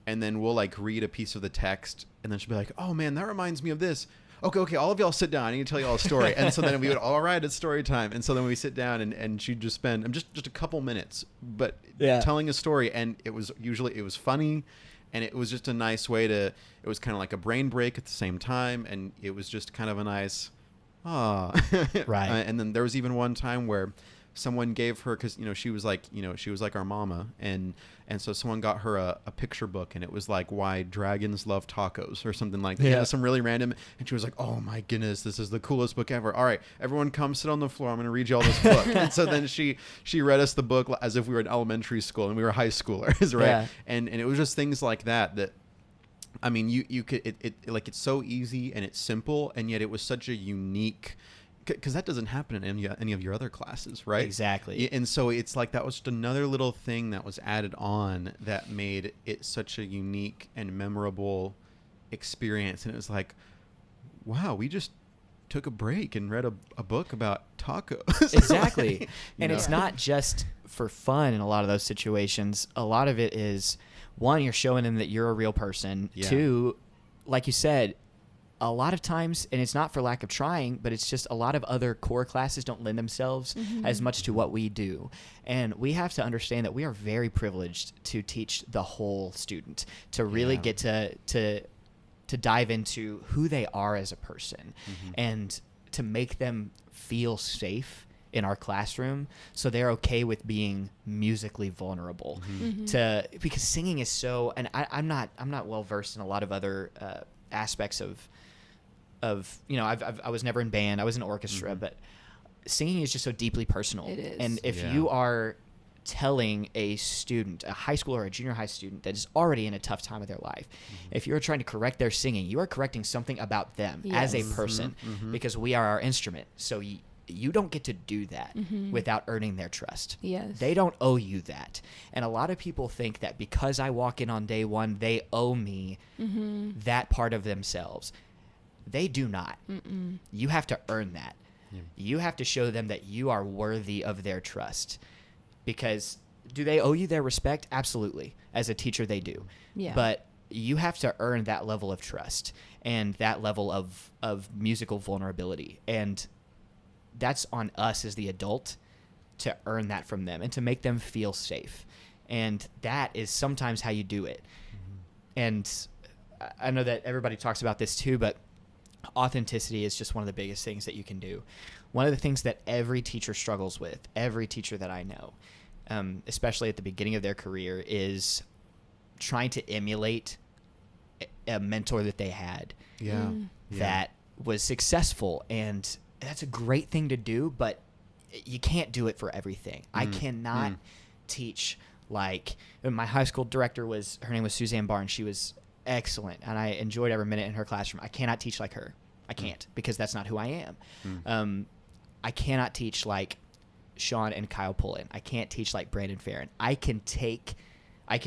and then we'll like read a piece of the text, and then she'll be like, oh man, that reminds me of this. Okay, all of y'all sit down. I need to tell you all a story. And so then we would, all right, it's story time. And so then we sit down, and she'd just spend just a couple minutes, but telling a story. And it was funny, and it was just a nice way it was kind of like a brain break at the same time. And it was just kind of a nice, right. And then there was even one time where someone gave her, because she was like our mama, and so someone got her a picture book, and it was like Why Dragons Love Tacos or something like that. Some really random, and she was like, oh my goodness, this is the coolest book ever. All right, everyone come sit on the floor, I'm going to read you all this book. And so then she read us the book as if we were in elementary school and we were high schoolers, right? And it was just things like that I mean, you could, it like, it's so easy and it's simple, and yet it was such a unique because that doesn't happen in any of your other classes, right? Exactly. And so it's like that was just another little thing that was added on that made it such a unique and memorable experience. And it was like, wow, we just took a break and read a book about tacos. Exactly. Like, and it's not just for fun in a lot of those situations. A lot of it is, one, you're showing them that you're a real person. Yeah. Two, like you said, a lot of times, and it's not for lack of trying, but it's just a lot of other core classes don't lend themselves as much to what we do. And we have to understand that we are very privileged to teach the whole student, to really get to dive into who they are as a person and to make them feel safe in our classroom so they're okay with being musically vulnerable. Because singing is so, and I'm not well versed in a lot of other aspects of I was never in band, I was in orchestra, but singing is just so deeply personal. It is. And if you are telling a student, a high school or a junior high student that is already in a tough time of their life, if you're trying to correct their singing, you are correcting something about them as a person, because we are our instrument. So you don't get to do that without earning their trust. Yes. They don't owe you that. And a lot of people think that because I walk in on day one, they owe me that part of themselves. They do not. You have to earn that. You have to show them that you are worthy of their trust. Because do they owe you their respect? Absolutely. As a teacher, they do. Yeah. But you have to earn that level of trust and that level of musical vulnerability. And that's on us as the adult to earn that from them and to make them feel safe. And that is sometimes how you do it. And I know that everybody talks about this too, but authenticity is just one of the biggest things that you can do. One of the things that every teacher struggles with, every teacher that I know, especially at the beginning of their career, is trying to emulate a mentor that they had that was successful. And that's a great thing to do, but you can't do it for everything. I cannot teach like my high school director her name was Suzanne Barnes. She was excellent, and I enjoyed every minute in her classroom. I cannot teach like her. I can't, because that's not who I am. I cannot teach like Sean and Kyle Pullen. I can't teach like Brandon Farron. I can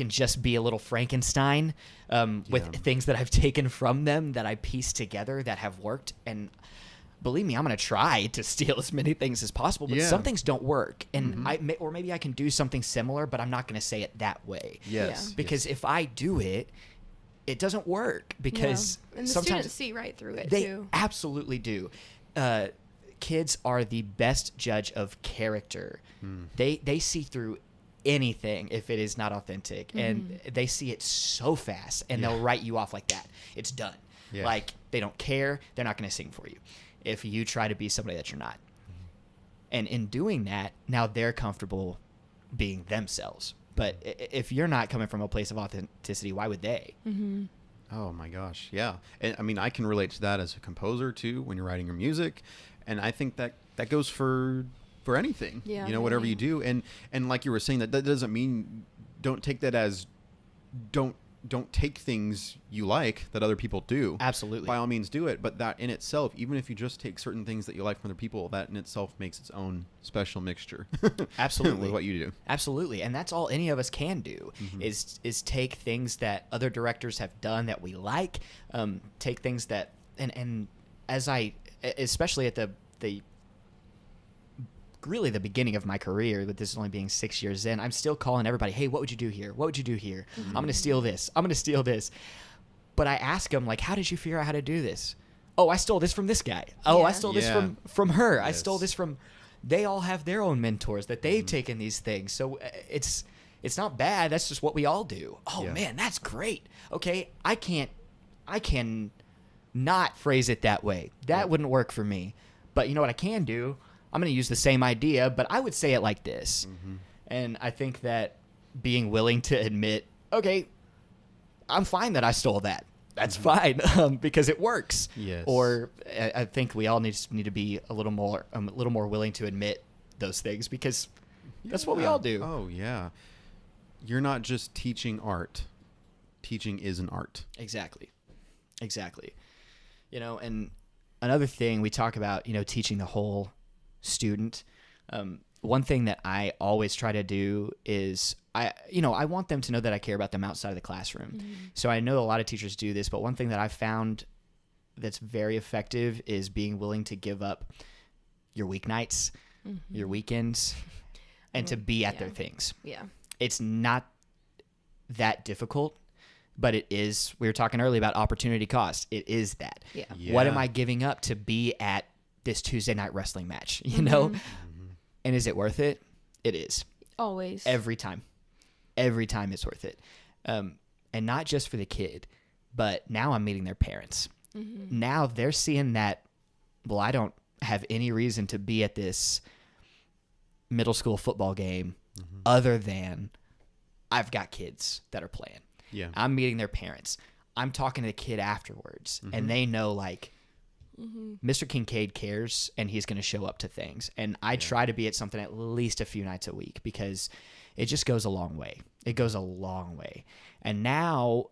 just be a little Frankenstein with things that I've taken from them that I pieced together that have worked. And believe me, I'm going to try to steal as many things as possible, but some things don't work. And or maybe I can do something similar, but I'm not going to say it that way. Because if I do it, it doesn't work, because and the sometimes students see right through it they too. absolutely do. Kids are the best judge of character. They see through anything if it is not authentic, and they see it so fast, and they'll write you off like that. It's done. Like, they don't care. They're not going to sing for you if you try to be somebody that you're not. And in doing that, now they're comfortable being themselves. But if you're not coming from a place of authenticity, why would they? Oh my gosh, yeah. And I mean, I can relate to that as a composer too, when you're writing your music, and I think that goes for anything. Yeah, whatever you do. And like you were saying, that doesn't mean don't take that as don't take things you like that other people do. Absolutely. By all means do it, but that in itself, even if you just take certain things that you like from other people, that in itself makes its own special mixture. Absolutely. With what you do. Absolutely. And that's all any of us can do is take things that other directors have done that we like, take things that, and as especially at the really the beginning of my career, with this only being 6 years in, I'm still calling everybody, hey, what would you do here? What would you do here? I'm going to steal this. I'm going to steal this. But I ask them, like, how did you figure out how to do this? Oh, I stole this from this guy. Oh, I stole this from her. I stole this from... They all have their own mentors that they've taken these things. So it's not bad. That's just what we all do. Oh, man, that's great. Okay, I can not phrase it that way. That wouldn't work for me. But you know what I can do? I'm going to use the same idea, but I would say it like this. And I think that being willing to admit, okay, I'm fine that I stole that. That's fine, because it works. Yes. Or I think we all need to be a little more willing to admit those things, because that's what we all do. Oh yeah, you're not just teaching art. Teaching is an art. Exactly. And another thing we talk about, teaching the whole student. One thing that I always try to do is I want them to know that I care about them outside of the classroom. Mm-hmm. So I know a lot of teachers do this, but one thing that I've found that's very effective is being willing to give up your weeknights, your weekends, and to be at their things. Yeah. It's not that difficult, but it is. We were talking earlier about opportunity cost. It is that. Yeah. What am I giving up to be at this Tuesday night wrestling match? You know? And is it worth it? It is. Always. Every time. Every time it's worth it. And not just for the kid, but now I'm meeting their parents. Now they're seeing that, well, I don't have any reason to be at this middle school football game other than I've got kids that are playing. Yeah. I'm meeting their parents. I'm talking to the kid afterwards, and they know, like, Mr. Kingcade cares, and he's going to show up to things. And I try to be at something at least a few nights a week because it just goes a long way. It goes a long way. And now,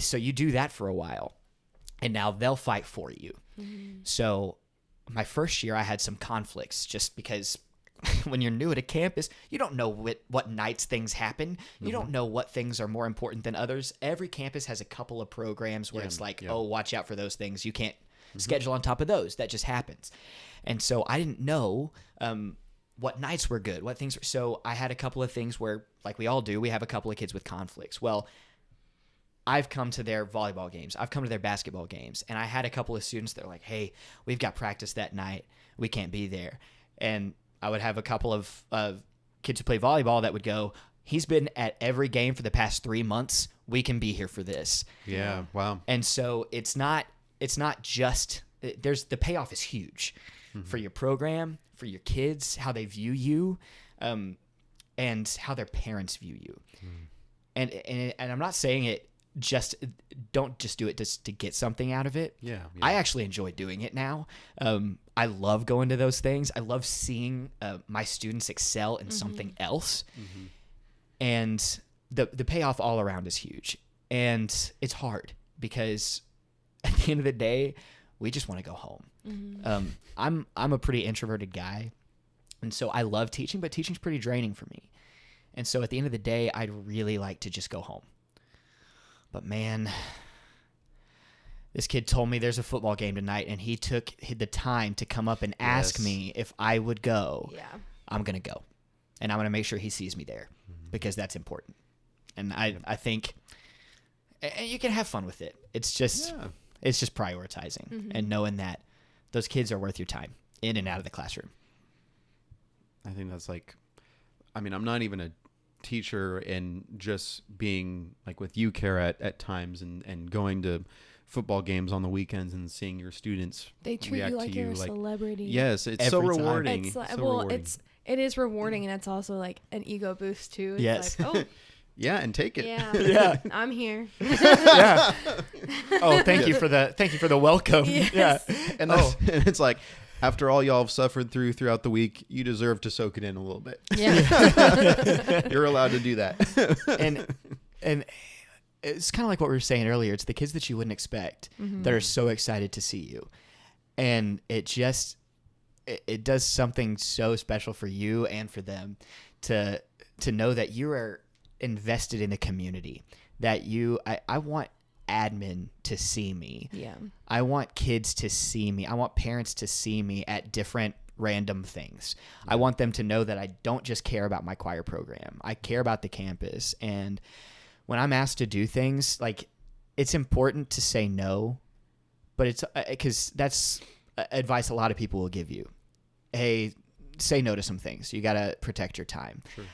so you do that for a while, and now they'll fight for you. So my first year, I had some conflicts just because when you're new at a campus, you don't know what nights things happen. You don't know what things are more important than others. Every campus has a couple of programs where it's like, oh, watch out for those things. You can't schedule on top of those. That just happens. And so I didn't know what nights were good, what things were. So I had a couple of things where, like we all do, we have a couple of kids with conflicts. Well, I've come to their volleyball games. I've come to their basketball games. And I had a couple of students that were like, hey, we've got practice that night. We can't be there. And I would have a couple of kids who play volleyball that would go, he's been at every game for the past 3 months. We can be here for this. Yeah. Wow. And so it's not just, the payoff is huge for your program, for your kids, how they view you, and how their parents view you. And I'm not saying it don't just do it just to get something out of it. Yeah. I actually enjoy doing it now. I love going to those things. I love seeing my students excel in something else. And the payoff all around is huge. And it's hard because at the end of the day, we just want to go home. I'm a pretty introverted guy. And so I love teaching, but teaching's pretty draining for me. And so at the end of the day, I'd really like to just go home. But man, this kid told me there's a football game tonight, and he took the time to come up and ask me if I would go. Yeah. I'm going to go. And I'm going to make sure he sees me there because that's important. And I think and you can have fun with it. It's just prioritizing and knowing that those kids are worth your time in and out of the classroom. I think that's I'm not even a teacher, and just being like with you, Kara, at times and going to football games on the weekends and seeing your students They treat react you like to you're you a celebrity. Yes, it's Every so time. rewarding. It's like, so well, rewarding. it is rewarding, and it's also like an ego boost too. It's Yes. like, oh Yeah, and take it. yeah, Yeah. I'm here. Yeah. Oh, thank you for the welcome. Yes. Yeah. And and it's like, after all y'all have suffered throughout the week, you deserve to soak it in a little bit. Yeah. You're allowed to do that. And it's kind of like what we were saying earlier. It's the kids that you wouldn't expect that are so excited to see you. And it does something so special for you and for them to know that you are invested in the community, that I want admin to see me. Yeah. I want kids to see me. I want parents to see me at different random things. I want them to know that I don't just care about my choir program. I care about the campus. And when I'm asked to do things, like, it's important to say no, but it's because that's advice a lot of people will give you. Hey, say no to some things. You got to protect your time. Sure.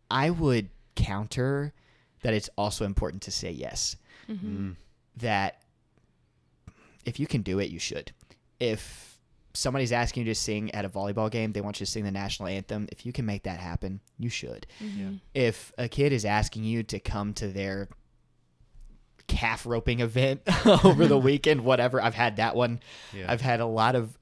I would counter that it's also important to say yes. That if you can do it, you should. If somebody's asking you to sing at a volleyball game, they want you to sing the national anthem, if you can make that happen, you should. If a kid is asking you to come to their calf roping event over the weekend, whatever, I've had that one. Yeah. I've had a lot of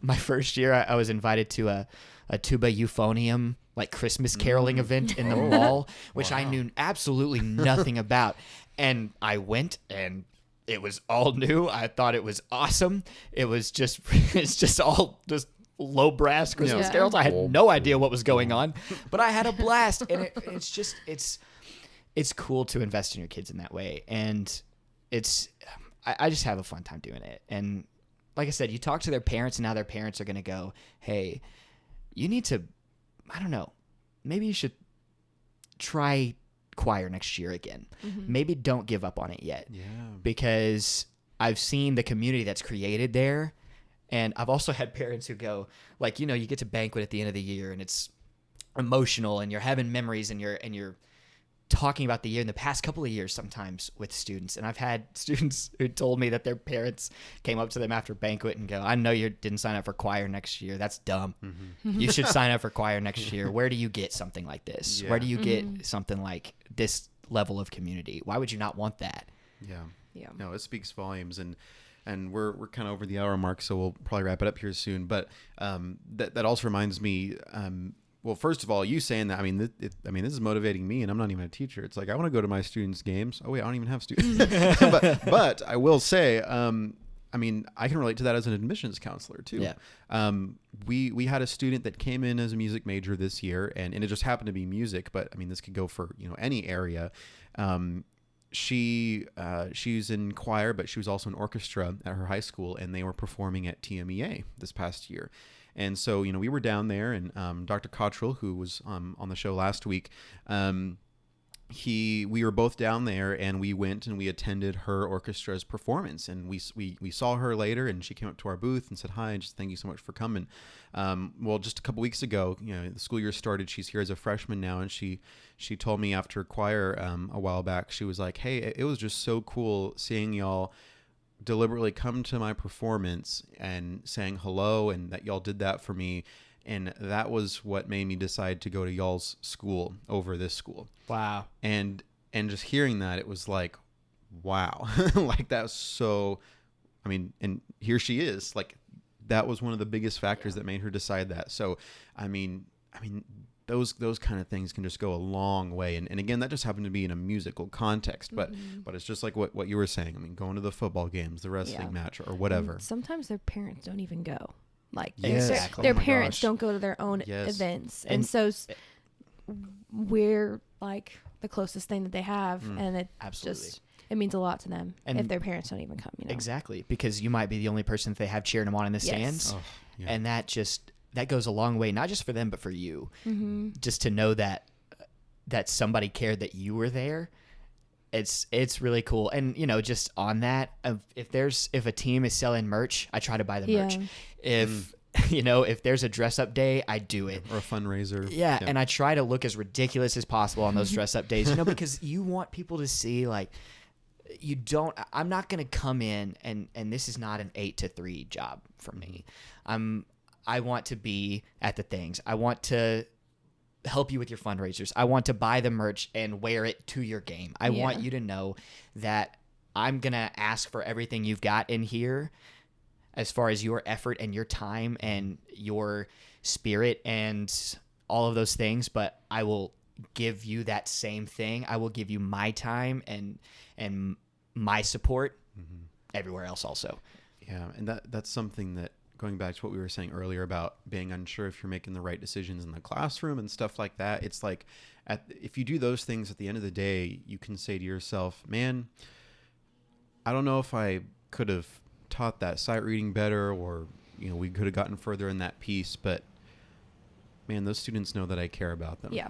my first year I was invited to a tuba euphonium, like Christmas caroling event in the mall, which I knew absolutely nothing about. And I went, and it was all new. I thought it was awesome. It was just, it's just all just low brass Christmas carols. I had no idea what was going on, but I had a blast. And it's just, it's cool to invest in your kids in that way. And I just have a fun time doing it. And like I said, you talk to their parents, and now their parents are going to go, hey, you need to, I don't know, maybe you should try choir next year again. Maybe don't give up on it yet. Yeah. Because I've seen the community that's created there. And I've also had parents who go, like, you get to banquet at the end of the year, and it's emotional, and you're having memories, and you're talking about the year in the past couple of years sometimes with students. And I've had students who told me that their parents came up to them after banquet and go, I know you didn't sign up for choir next year. That's dumb. You should sign up for choir next year. Where do you get something like this? Yeah. Where do you get something like this level of community? Why would you not want that? Yeah. No, it speaks volumes. And we're kind of over the hour mark, so we'll probably wrap it up here soon. But that also reminds me, well, first of all, you saying that, I mean, this is motivating me, and I'm not even a teacher. It's like, I want to go to my students' games. Oh, wait, I don't even have students. but I will say, I mean, I can relate to that as an admissions counselor, too. Yeah. We had a student that came in as a music major this year, and it just happened to be music, but, I mean, this could go for, any area. She's in choir, but she was also in orchestra at her high school, and they were performing at TMEA this past year. And so, we were down there, and Dr. Cottrell, who was on the show last week, we were both down there, and we went and we attended her orchestra's performance, and we saw her later, and she came up to our booth and said hi, and just thank you so much for coming. Well, just a couple weeks ago, the school year started. She's here as a freshman now, and she told me after choir a while back, she was like, hey, it was just so cool seeing y'all deliberately come to my performance and saying hello, and that y'all did that for me. And that was what made me decide to go to y'all's school over this school. Wow. And just hearing that, it was like, wow. Like, that was so, I mean, and here she is. Like, that was one of the biggest factors that made her decide that. So, I mean, those kind of things can just go a long way. And again, that just happened to be in a musical context, but it's just like what you were saying. I mean, going to the football games, the wrestling match, or whatever. And sometimes their parents don't even go. Like, exactly. their parents don't go to their own events. And so we're like the closest thing that they have. And it just, it means a lot to them if their parents don't even come, Exactly. Because you might be the only person that they have cheering them on in the stands. Oh, yeah. And that goes a long way, not just for them, but for you. Just to know that somebody cared that you were there. It's really cool. And, just on that, if a team is selling merch, I try to buy the merch. If there's a dress up day, I do it. Or a fundraiser. Yeah. And I try to look as ridiculous as possible on those dress up days, because you want people to see, like, I'm not going to come in and this is not an 8 to 3 job for me. I want to be at the things. I want to help you with your fundraisers. I want to buy the merch and wear it to your game. I want you to know that I'm going to ask for everything you've got in here as far as your effort and your time and your spirit and all of those things, but I will give you that same thing. I will give you my time and my support everywhere else also. Yeah, and that's something that, going back to what we were saying earlier about being unsure if you're making the right decisions in the classroom and stuff like that, it's like if you do those things, at the end of the day, you can say to yourself, man, I don't know if I could have taught that sight reading better, or we could have gotten further in that piece, but man, those students know that I care about them. Yeah.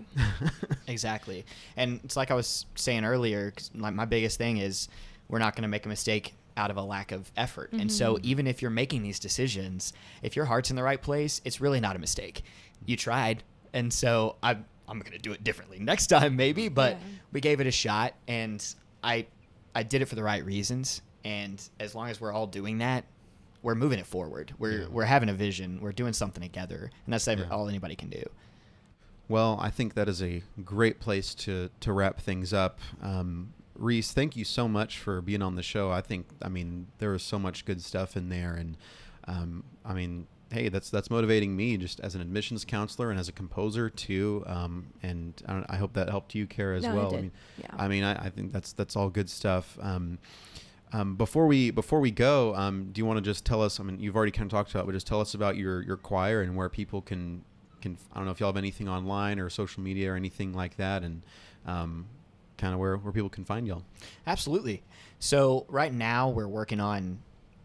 Exactly. And it's like I was saying earlier, 'cause like my biggest thing is we're not going to make a mistake out of a lack of effort. And so even if you're making these decisions, if your heart's in the right place, it's really not a mistake. You tried. And so I'm going to do it differently next time maybe, but we gave it a shot, and I did it for the right reasons. And as long as we're all doing that, we're moving it forward. We're having a vision. We're doing something together. And that's all anybody can do. Well, I think that is a great place to wrap things up. Reece, thank you so much for being on the show. I mean, there was so much good stuff in there. And, I mean, hey, that's motivating me just as an admissions counselor and as a composer too. And I hope that helped you, Kara, as well. It did. I mean, I think that's all good stuff. Before we go, do you want to just tell us? I mean, you've already kind of talked about, but just tell us about your choir and where people can. I don't know if y'all have anything online or social media or anything like that, and kind of where people can find y'all. Absolutely. So right now we're working on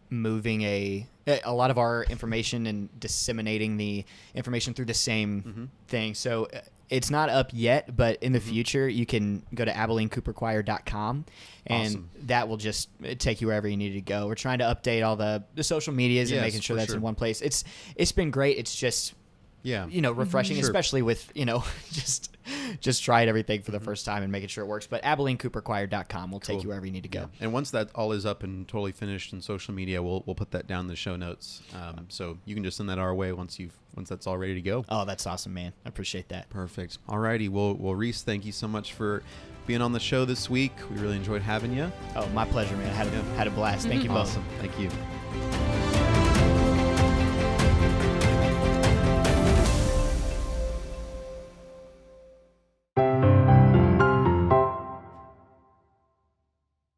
moving a lot of our information and disseminating the information through the same thing. So it's not up yet, but in the future you can go to Abilene-CooperChoir.com and Awesome. that will just take you wherever you need to go. We're trying to update all the social medias and Yes, making sure for that's sure. in one place. It's been great. It's just refreshing, Sure. especially with, just tried everything for the first time and making sure it works. But Abilene-CooperChoir.com will take Cool. you wherever you need to go. Yeah. And once that all is up and totally finished in social media, we'll put that down in the show notes. So you can just send that our way once that's all ready to go. Oh, that's awesome, man. I appreciate that. Perfect. Alrighty. Well, Reece, thank you so much for being on the show this week. We really enjoyed having you. Oh, my pleasure, man. I had a blast. Thank you both. Awesome. Thank you.